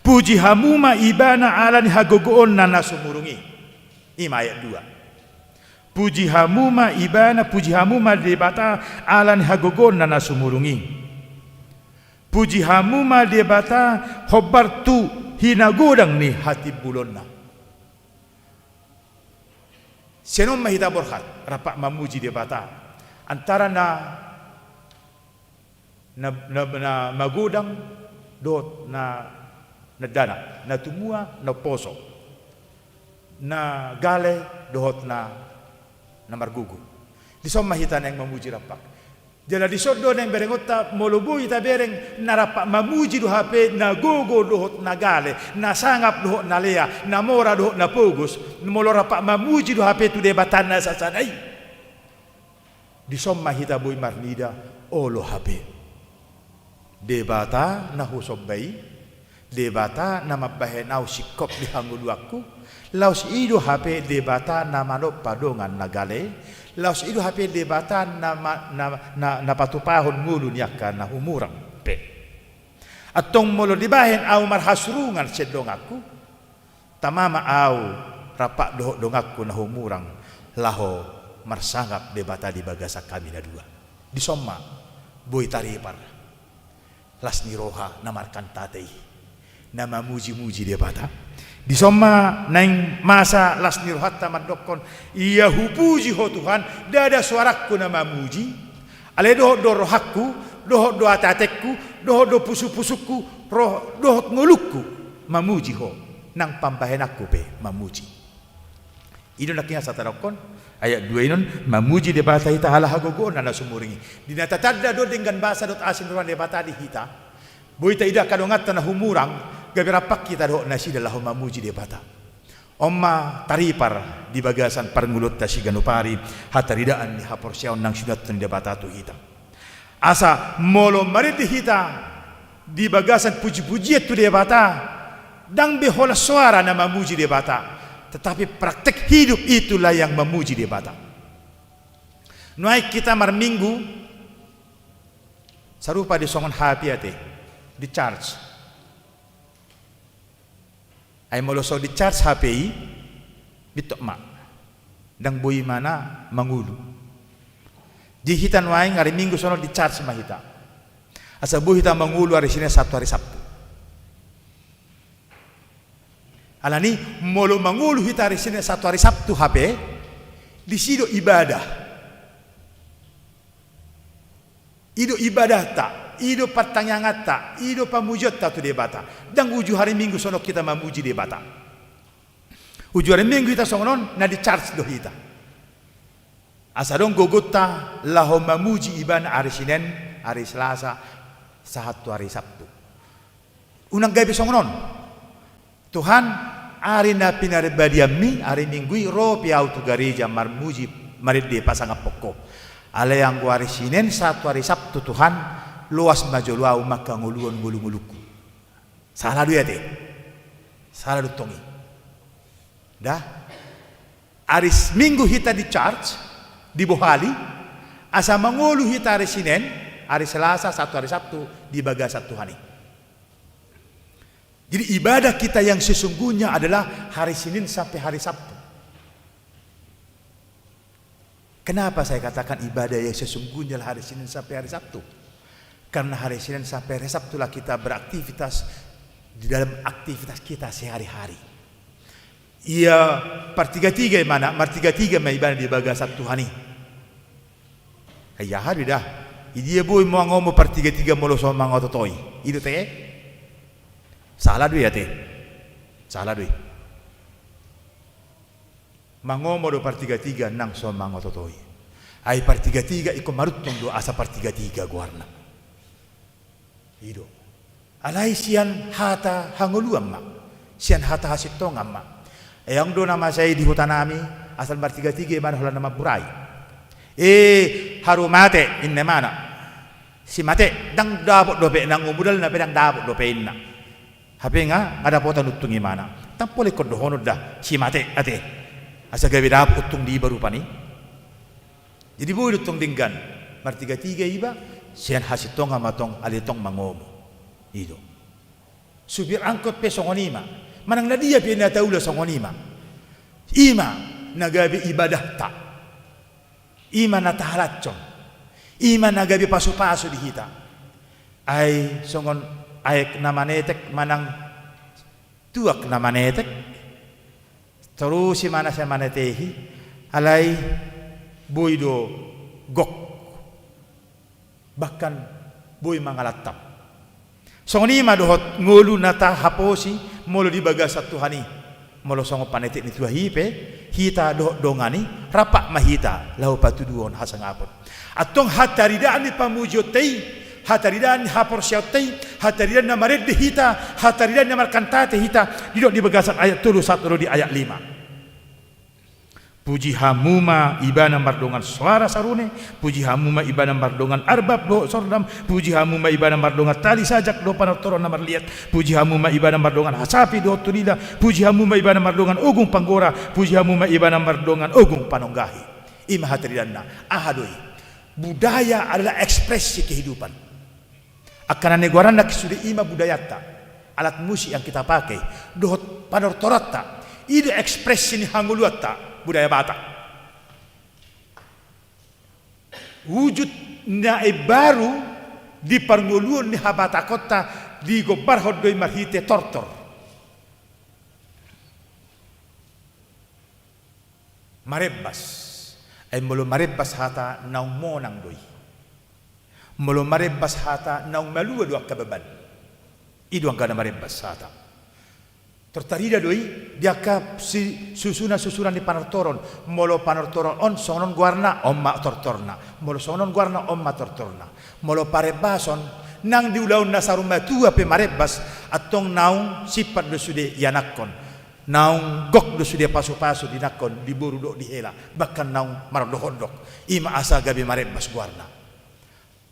Puji hamuma ibana alan hagogoon na nasumurungi. Ima ayat 2. Puji hamuma ibana puji hamuma debata alan hagogon na nasumurungi. Puji hamuma debata hobar tu hinagodang ni hati bulon na. Senom mahita borhat rapak mamuji debata antara na magodang dot na dana na tumua na poso na gale dohot na margugu. Di som mahita yang memuji rapak. Jala di sodo yang berengota molubu ita bereng na rapak memuji do HP na gogo dohot na gale na sangap dohot na lea na mora dohot na pogus molo rapak memuji do HP tu debatan na sasanai. Di som mahita boy marnida olo HP. Debata na husobay, debata na mabahenaw sikop di hanguluakku. Laos ido HP debata na manop padongan nagale, laos ido HP debata na patupahon ngulu niaka na humurang pe. Atong molo dibahen au marhasrungan sedong aku, tamama au rapak dohok dong aku na humurang laho marsangap debata di bagasa kami na dua. Di somma boy taripar las niroha na markan tatay na mamuji-muji debata. Di soma naing masa las nirohat tamadokon iya hupuji ho Tuhan dada suaraku na mamuji ale dohot do rohakku dohot do atatekku dohot do pusu-pusuku roh dohot ngulukku mamuji ho nang pambahenakku pe mamuji. Ino nakinya satarokon ayat 2 inon mamuji debata hita halah hagogon na sumuringi dinatatadda do dengan bahasa dot asin ruan debata di hita boy ta ida kadongat na humurang gabi rapak kita doh nasi dalah mamuji debata. Omma taripar di bagasan parngulut tasi ganupari hataridaan ni haporsiaon nang sunat ni debata tu hita. Asa molo marit di hita di bagasan puji-puji tu debata dang behola suara na mamuji debata. Tetapi praktek hidup itulah yang memuji debata. Nuai kita marminggu sarupa di songon hapiate di charge. Ay moloso di charge HPI bitok mak dang boy mana mangulu di hitan waing hari minggu sono di charge mahita asa boy hita mangulu hari sini Sabtu hari Sabtu alani molo mangulu hita hari sini Sabtu hari Sabtu HP di sido ibadah ido ibadah tak ido patangangat tak, ido pamujot tak tu debata. Dan uju hari minggu sono kita memuji debata. Uju hari minggu kita sonon na di charge do kita. Asadong gogota laho memuji iban hari Senin, hari Selasa, satu hari Sabtu. Unang gabi sonon. Tuhan hari na pinarbadiami hari minggu ro piau tu gereja marmuji marit di pasang pokok. Ale yang hari Senin satu hari Sabtu Tuhan luas majoluau maka nguluan ngulu-nguluku. Salah dua deh. Salah dutongi. Dah. Aris minggu hita di charge di bohali asa mangulu hita hari Senin, hari Selasa, satu hari Sabtu di bagasa Tuhani. Jadi ibadah kita yang sesungguhnya adalah hari Senin sampai hari Sabtu. Kenapa saya katakan ibadah yang sesungguhnya adalah hari Senin sampai hari Sabtu? Karena hari Senin sampai hari Sabtu lah kita beraktivitas di dalam aktivitas kita sehari-hari. Ia partiga-tiga mana? Partiga-tiga ibadah di bagasa Tuhani. Ya hari dah. Dia boy mau ngomong partiga-tiga molo sama ngototoi. Itu teh. Salah dua ya teh. Salah dua. Mangomo do partiga-tiga nang sama ngototoi. Ai partiga-tiga iko marutong do asa partiga-tiga guarna. Ido. Alai sian hata hanguluam mak. Sian hata hasitong mak. Yang do nama saya di hutan kami asal bertiga-tiga mana hola nama burai. harumate inne mana si mate dang dapot dope nang umudal na pedang dapot dope inna hape nga ada potan utung imana tampole ko dohono da si mate ate asa gawe dapot utung di baru pani jadi boy utung dinggan martiga-tiga iba sian hasitong amatong alitong mangomo ido supir angkot pe songonima manang nadia pe na taula songonima ima nagabi ibadah ta ima natahalacon ima nagabi pasu-pasu di hita ay songon ay namanetek manang tuak namanetek terus si mana sa manetehi alay boydo gok bahkan boy mangalatap songon ima dohot ngulu nata haposi molo di bagasat Tuhani molo songo panetik ni tuahipe hita dohot dongani rapak mahita lau patuduon hasangapot atong hataridaan ni pamujotei hataridaan ni haporsiotei hataridaan na mared di hita hataridaan na markantate hita didok di bagasat ayat 31 di ayat 5 puji hamuma ibana mardongan suara sarune puji hamuma ibana mardongan arbab do sordam puji hamuma ibana mardongan tali sajak do panotoron namar liat puji hamuma ibana mardongan hasapi do tulida puji hamuma ibana mardongan ogung panggora puji hamuma ibana mardongan ogung panonggahi ima hatridanna ahadoi budaya adalah ekspresi kehidupan akan negara nak sudah ima budayata alat musik yang kita pakai dohot panortorata ide ekspresi ni hanguluata budaya Batak wujud nae baru di parnguluan ni habata kota di gobar hodoi marhite tortor marebas ay molo marebas hata naung monang doi molo marebas hata naung malua doak kababan idu ang kana marebas hata tertarida doi dia ka si susunan di panortoron molo panortoron on sonon guarna omma tortorna molo sonon guarna omma tortorna molo parebason nang diulaun nasaruma tua pe marebas atong naung sifat do sude yanakon naung gok do sude pasu-pasu dinakon di buru do di hela bahkan naung marodohodok ima asa gabi marebas guarna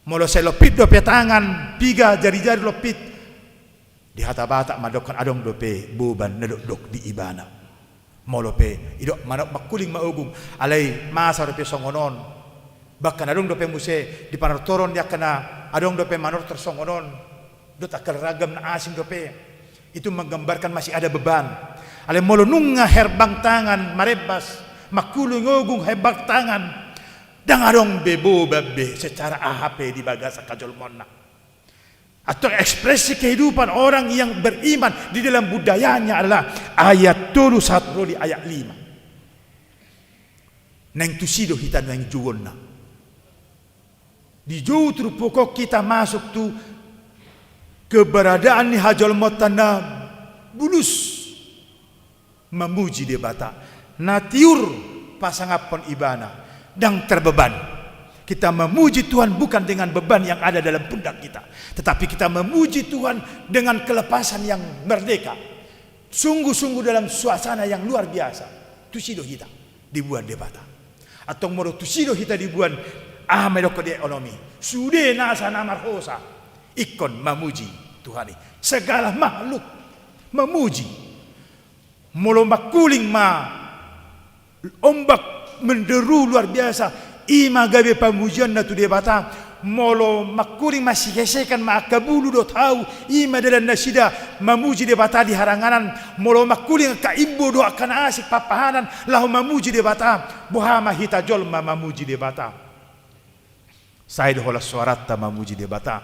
molo selopit do pe tangan piga jari-jari lopit di hata Batak madokkan adong dope boban nedok di ibana molope idok manok makuling maugung alai masa dope songonon bahkan adong dope muse di panortoron dia kena adong dope manor tersongonon dot akal ragam na asing dope itu menggambarkan masih ada beban alai molo nunga herbang tangan marebas makuling ogung herbang tangan dang adong bebo babe secara AHP di bagasa kajol monna atau ekspresi kehidupan orang yang beriman di dalam budayanya adalah ayat 31 di ayat 5 neng tusido hitan neng juwonna di jutru pokok kita masuk tu keberadaan ni hajol motana bulus memuji debata natiur pasangapon ibana dan terbeban. Kita memuji Tuhan bukan dengan beban yang ada dalam pundak kita, tetapi kita memuji Tuhan dengan kelepasan yang merdeka. Sungguh-sungguh dalam suasana yang luar biasa. Tusido hita dibuat debata. Atau moro tusido hita dibuat medoko di ekonomi. Sude nasa namarhosa. Ikon memuji Tuhan. Segala makhluk memuji. Molo makuling ma ombak menderu luar biasa. Ima gabe pamujian na tu debata molo makuring masih gesekan makabulu do tahu ima dalam nasida memuji debata di haranganan molo makuring ka imbo do akan asik papahanan lahu memuji debata bohama hita jolma memuji debata saya hola suarata memuji debata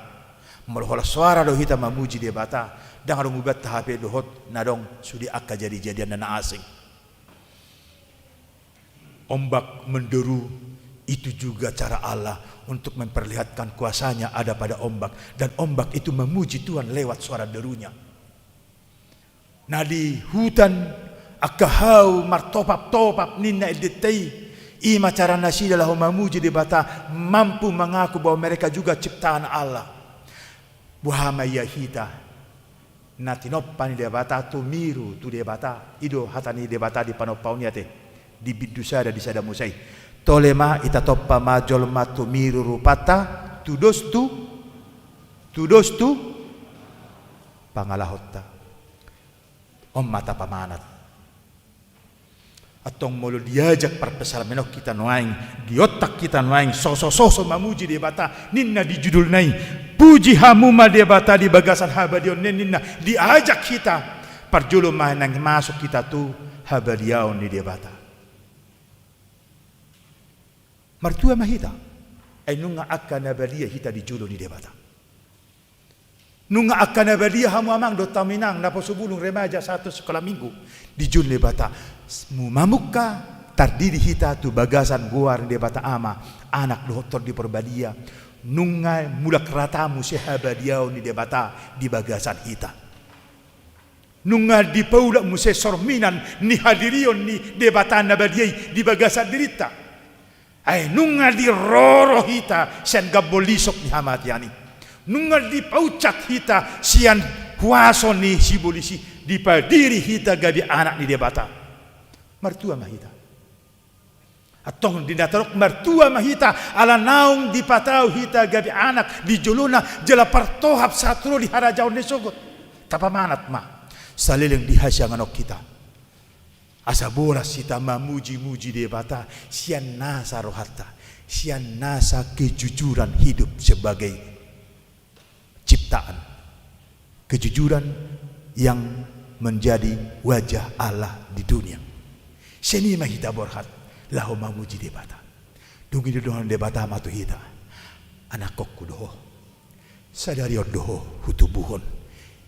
molo hola suara do hita memuji debata dan harung ubat HP do hot nadong sudi akka jadi-jadian na asing ombak menderu. Itu juga cara Allah untuk memperlihatkan kuasanya ada pada ombak. Dan ombak itu memuji Tuhan lewat suara derunya. Nah di hutan akahau martopap-topap nina edetei ima cara nasida lahu memuji debata mampu mengaku bahwa mereka juga ciptaan Allah. Buhama yahita natinopani debata tu miru tu debata ido hatani debata di panopaunya te di bidusada di sada musai Tolema ita toppa majol matu miru rupata tudos tu pangalahotta mata pamanat atong molo diajak parpesal menok kita noaing di otak kita noaing soso mamuji di bata ninna di judul nai puji hamuma di bata di bagasan habadion ninna diajak kita parjulo nang masuk kita tu habadiaon di bata martua mahita ay nunga akan nabalia hita di julo ni debata. Nunga akan nabalia hamu amang do taminang na posubulong remaja satu sekolah minggu di julo ni debata. Mumamuka tardiri hita tu bagasan guar ni debata ama anak doktor di perbadia. Nunga mulak ratamu sehabadiau ni debata di bagasan hita. Nunga di paula muse sorminan ni hadirion ni debata nabadiai di bagasan dirita. Ay nunga di roro hita sian gabolisok ni hamatiani. Nunga di paucak hita sian huaso ni sibolisi di padiri hita gabi anak ni debata. Martua mahita. Atong dinatarok martua mahita ala naung di patau hita gabi anak di jolona jela partohap satro di harajaw ni sogot. Tapamanat ma saliling dihasya nganok kita. Asa boras kita mamuji-muji debata sian nasa rohata, sian nasa kejujuran hidup sebagai ciptaan, kejujuran yang menjadi wajah Allah di dunia. Seni mahita borhat lahu mamuji debata. Dungi dohon debata matu hita. Anak kokku doho. Sadari doho hutubuhon.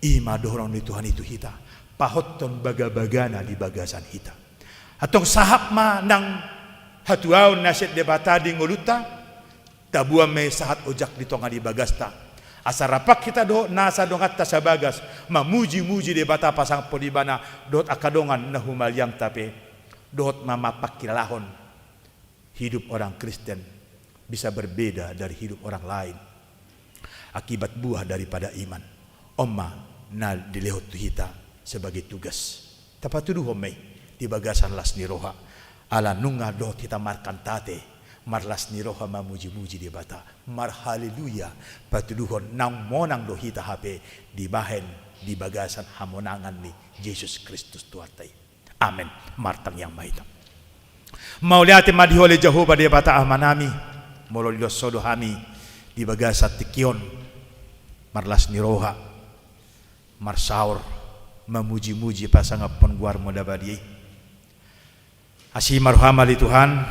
Ima dohon ni Tuhan itu hita. Pahotton baga-bagana di bagasan hita. Atong sahap ma nang hatuaw nasit debata di nguluta tabua may sahat ojak di tonga di bagasta. Asarapak kita do nasa dongat ta sa bagas mamuji-muji debata pasang podibana dot akadongan na humalyang tape dot mamapak kilahon. Hidup orang Kristen bisa berbeda dari hidup orang lain akibat buah daripada iman. Omma na dilehot hita sebagai tugas. Tapatuduh homay di bagasan las ni roha. Ala nunga do kita markantate marlas ni roha mamuji-muji di bata. Mar haleluya patuduhon nang monang do hita hape di bahen di bagasan hamonangan ni Yesus Kristus tuatay. Amen. Martang yang mahita. Mauliate madihole Jehovah di bata amanami mololilos sodo hami di bagasan tikion marlas ni roha marsaur memuji-muji pasangapon guar moda badiyai. Asih marhamali Tuhan,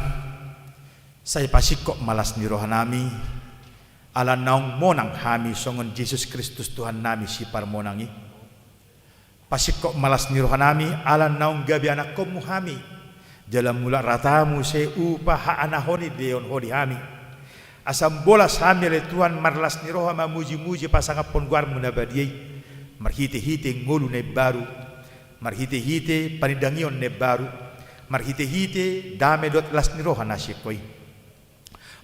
saya pasikok malas ni rohanami, ala naung monang hami songon Yesus Kristus Tuhan nami si parmonangi. Pasikok malas ni rohanami, ala naung gabi anak komu hami, jalan mula ratamu se upah anahoni deon hodi hami. Asam bolas hami le Tuhan marlas ni roha memuji-muji pasangapon guar moda badiyai. Marhite-hite ngolu ne baru, marhite-hite panidangion ne baru, marhite-hite dame dot las niroha nasikoi.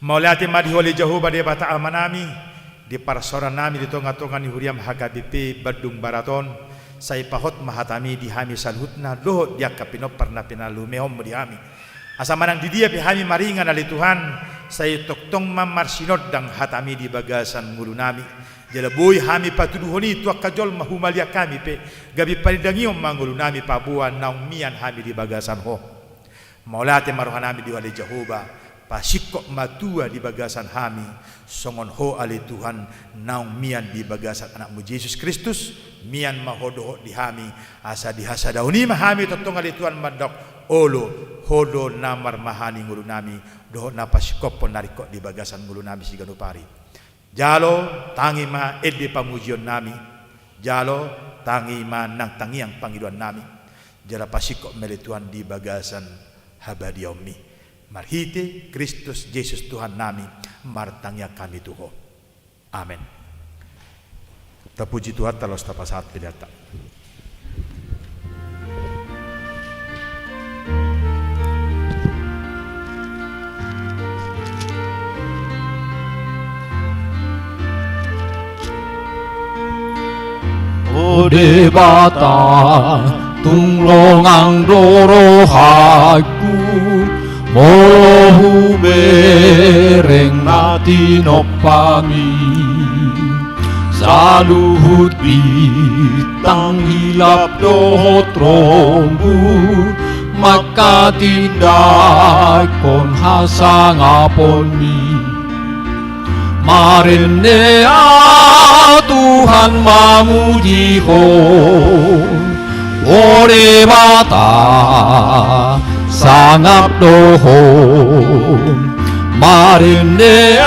Maulate madihole Jehovah de bata amanami di parsora nami di tonga-tonga ni huriam hagabipe badung baraton sai pahot mahatami di hami salhutna doho dia kapino parna pinalumehom di hami. Asa manang di dia pihami maringan ali Tuhan sai toktong mamarsinod dang hatami di bagasan ngulu nami. Jala boy hami patuduhoni tu akajol mahumalia kami pe gabi panidangiom mangulu nami pabuan naung mian hami di bagasan ho. Maulate maruhan nami di wali Jehovah pasikok matua di bagasan hami songon ho ali Tuhan naung mian di bagasan anakmu Yesus Kristus mian mahodo di hami asa dihasa dauni mahami totong ali Tuhan madok olo hodo namar mahani ngulu nami doho na pasikok pon narikok di bagasan ngulu nami si ganupari. Jalo tangi ma edi pamujion nami. Jalo tangi ma nang tangiang pangiduan nami. Jala pasiko melituan di bagasan habadiomi. Marhite Kristus Yesus Tuhan nami. Martangya kami tuho. Amen. Tapuji Tuhan talos tapasat pidata. Debata tunglongang dorohaku Mohu bereng nati nopami Saluhut bitang hilap dohot rombu Maka tindak kon hasangapon mi Marene Tuhan mamuji ho Ore bata sangap dohon Marene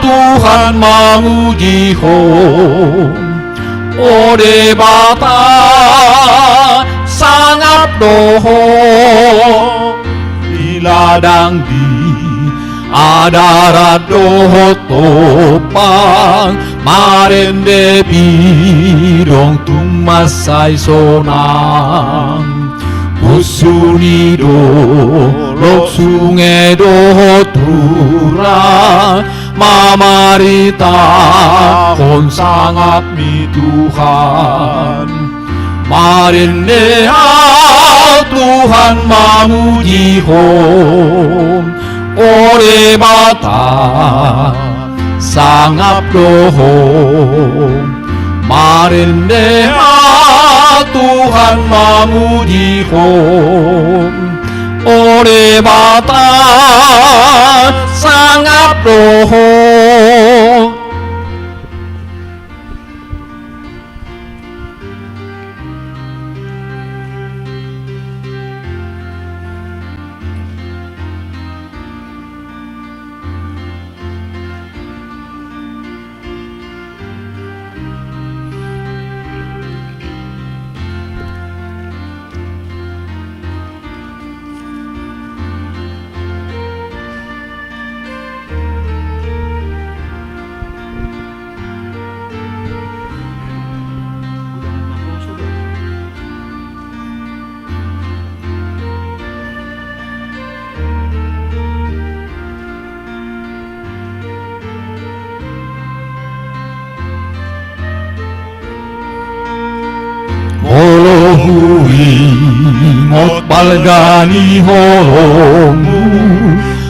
Tuhan mamuji ho Ore bata sangap dohon Iladang di adarat dohot topang Marende bidong tumasay sonang Usuni do lok sungai do turang Mamarita kon sangat mi Tuhan Marinde Tuhan mamuji hom Ore bata sangat dohom Marinde Tuhan mamuji hom Ore bata sangat dohom Mot balgani homu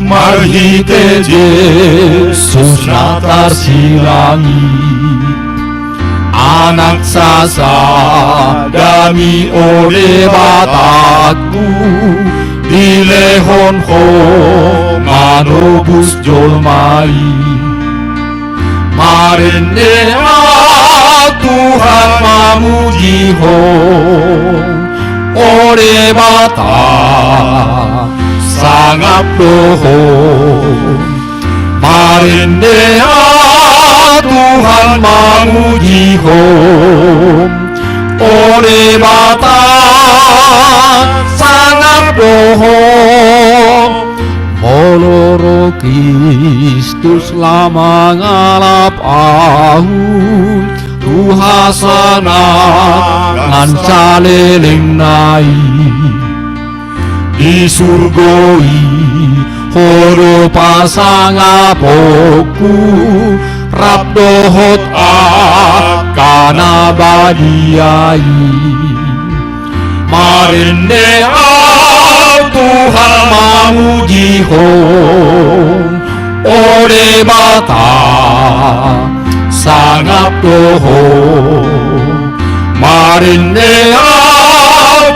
marhite Yesus natar silangi anak sasa dami ore bataku dilehon ho manobus jolmai marende Tuhan mamuji ho Ore bata sangap doho Marinde Tuhan mamuji ho Ore bata sangap doho Moloro Kristus lama ngalap ahun Tuhasana ngan caleling nai di surgoi horo pasang apoku rap dohot akana badiai marinde Tuhan mamuji ho ore bata sangap doho marinde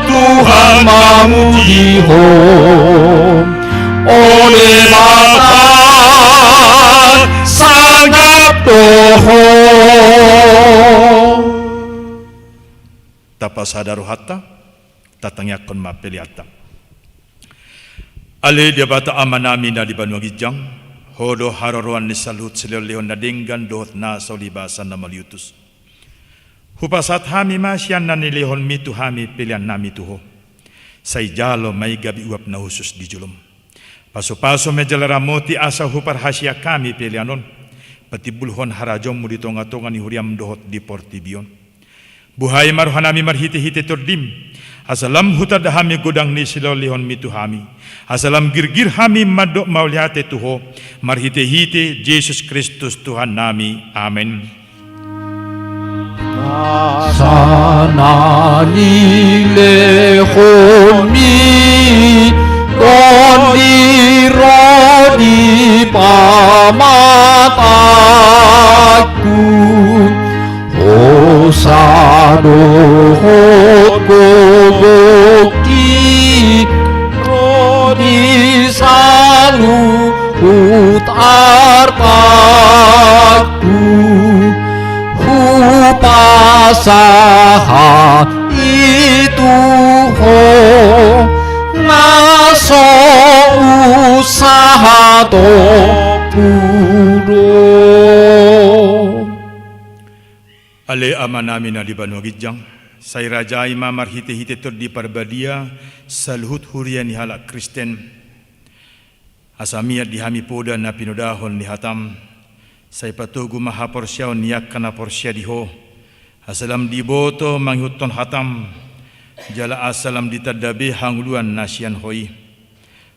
Tuhan mamuji ho ore bata sangap doho tapasadaru hatta tatangyakkon mapeliatta ale dia bata amanami na di Banua Gijang hodo hararuan ni salut sileleon na dinggan dohot na sa libasan na maliutus. Hupasat hami masyan na nilehon mitu hami pilihan nami tuho. Say jalo may gabi uap na husus di julum. Paso-paso medjalaramoti asa hupar hasya kami pilihanon. Patibulhon harajong mudito nga tongan ni huriam dohot di portibion. Buhay maruhanami marhiti-hiti tordim. Asalam hutad hami godang ni silolehon mitu hami. Asalam girgir hami madok mauliate tuho. Marhite-hite Yesus Kristus Tuhan nami. Amen. Sana nilehon mi Rodi pamataku Osado hotgogokti Rodi salu utartaku Hupasaha itu ho Naso usaha to kudo Ale ama namin na di Banwagidjang, say raja ima marhite-hite tur di parbadia, salhut hurian ni halak Kristen. Asamiat di hami poda na pinudahon ni hatam, say patugu mahaporsyaw niyak kana porsya diho. Asalam di boto manghuton hatam, jala asalam di tadabi hangluan nasyan hoi.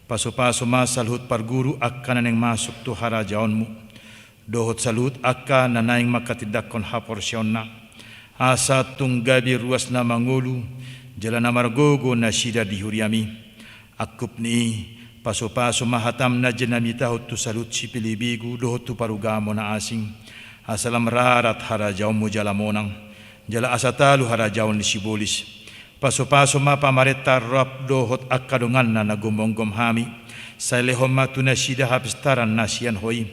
Paso-paso ma salhut parguru akka naneng masuk tu harajaonmu. Dohot salut akka nanaing makatidakon haporsyon na. Asa tunggabi ruas na mangulu, jala na margogo na sida di huriami. Akup ni paso-paso mahatam na janamita tu salut si pilibigu, dohot tu parugamo na asing. Asalam rarat harajaon mo jala monang, jala asatalu harajaon ni sibolis. Paso-paso mapamareta rap dohot akadungan na nagumonggom hami. Sa lehom matu na sida hapistaran na siyan hoi.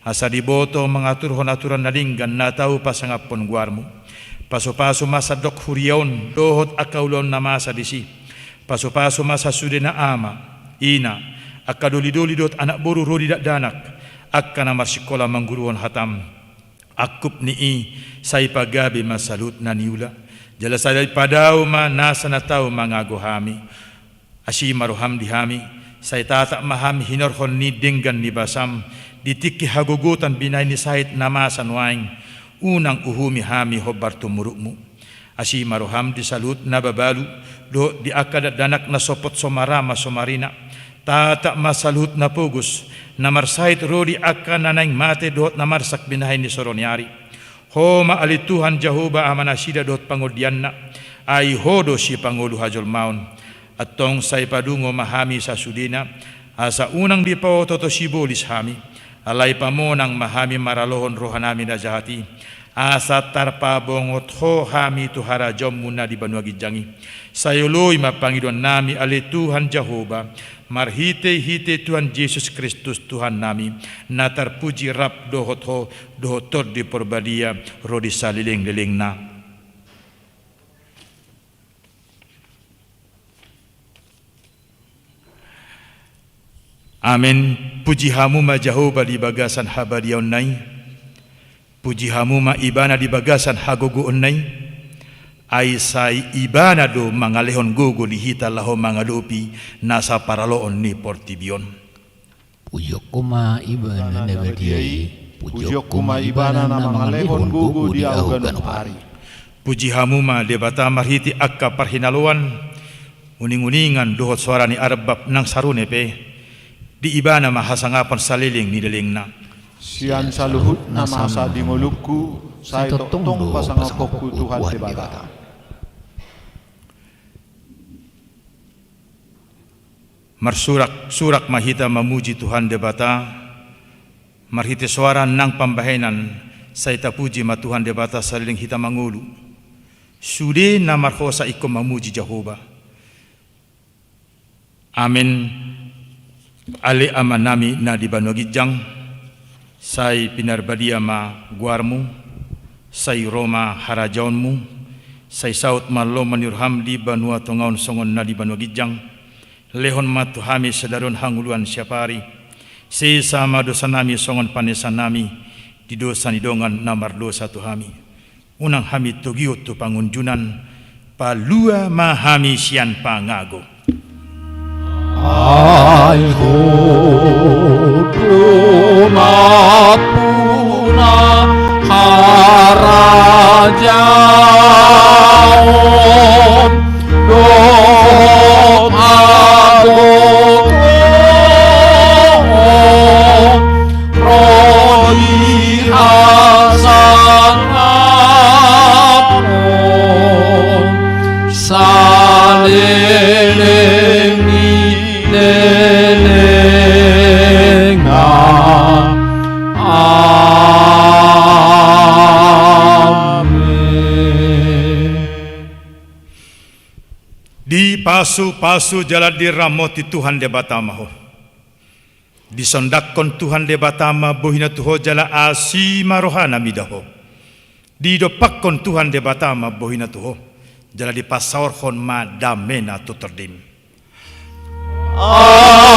Asa diboto mengatur honaturan nalinggan na tau pasangapon guarmu. Paso-paso masadok huriaon dohot akaulon na masa disi. Paso-paso masa sude na ama, ina, akadoli-doli dot anak boru rodi danak. Akka na marsikola mangguruon hatam. Akup ni say pagabi masalut na niula. Jala saday padaw ma nasa na tao mangago hami. Asi maruham di hami. Say tata mahami hinorhon ni dinggan ni basam. Ditiki hagugutan binay ni sahit namasan waing. Unang uhumi hami hobar tumurukmu. Asi maruham di salut na babalu. Do di akadat danak na sopot somarama somarina. Tata masalut na pugus. Namarsahit rodi akka nanaing mate doot namarsak binahay ni soronyari. Ho maalituhan Jehovah amanasida dot pangodian na ay hodo si Pangulo Hajol Maun at tong say padungo mahami sa sudina asa unang di pa toto sibulis hami alay pa mo nang mahami maralohon rohanami na jahati asa tarpabongot ho hami tuhara jom muna di Banwagidjangi sayoloy mapangidon nami alituhan Jehovah marhite-hite Tuhan Yesus Kristus Tuhan nami na terpuji rap dohot ho dohotor di porbadia rodi saliling-liling na. Amin. Puji hamu ma Jehovah di bagasan habadiaon nai. Puji hamu ma ibana di bagasan hagogoon nai. Ay say ibana do mangalehon gogo lihita laho mangalupi nasa paraloon ni Portibion. Pujok kuma ibana nebediai Pujok kuma ibana na mangalehon gogo di augan hari. Puji hamuma debata marhiti akka parhinaluan uning-uningan dohot suara ni arbab nang sarune pe di ibana mahasangapan saliling ni deling na. Sian saluhut na masa di ngolukku say totong pasangapokku Tuhan debata. Marsurak mahita mamuji Tuhan debata marhiti suara nang pambahenan say tapuji ma Tuhan debata saliling hita mangulu sude na marhosa iko mamuji Jehovah. Amin. Ale ama nami na di Banwagidjang say pinarbadia ma guarmu say Roma harajaonmu say saut malo manurham di Banua tongaon songon na di Banwagidjang lehon matu hami sedaron hanguluan siapari se sama dosa nami songon panesan nami di dosa nidongan namar dosa tu hami unang hami togiot tu pangunjunan palua mahami sian pangago. Ay huduna puna harajaon dot agogo rodi hasanapon saleleng ni pasu jala diramoti Tuhan de batamaho. Disondakon Tuhan de batama bohina tuho jala asima rohana midaho. Didopakkon Tuhan de batama bohina tuho jala dipasaorhon madamena tuterdim. Amen.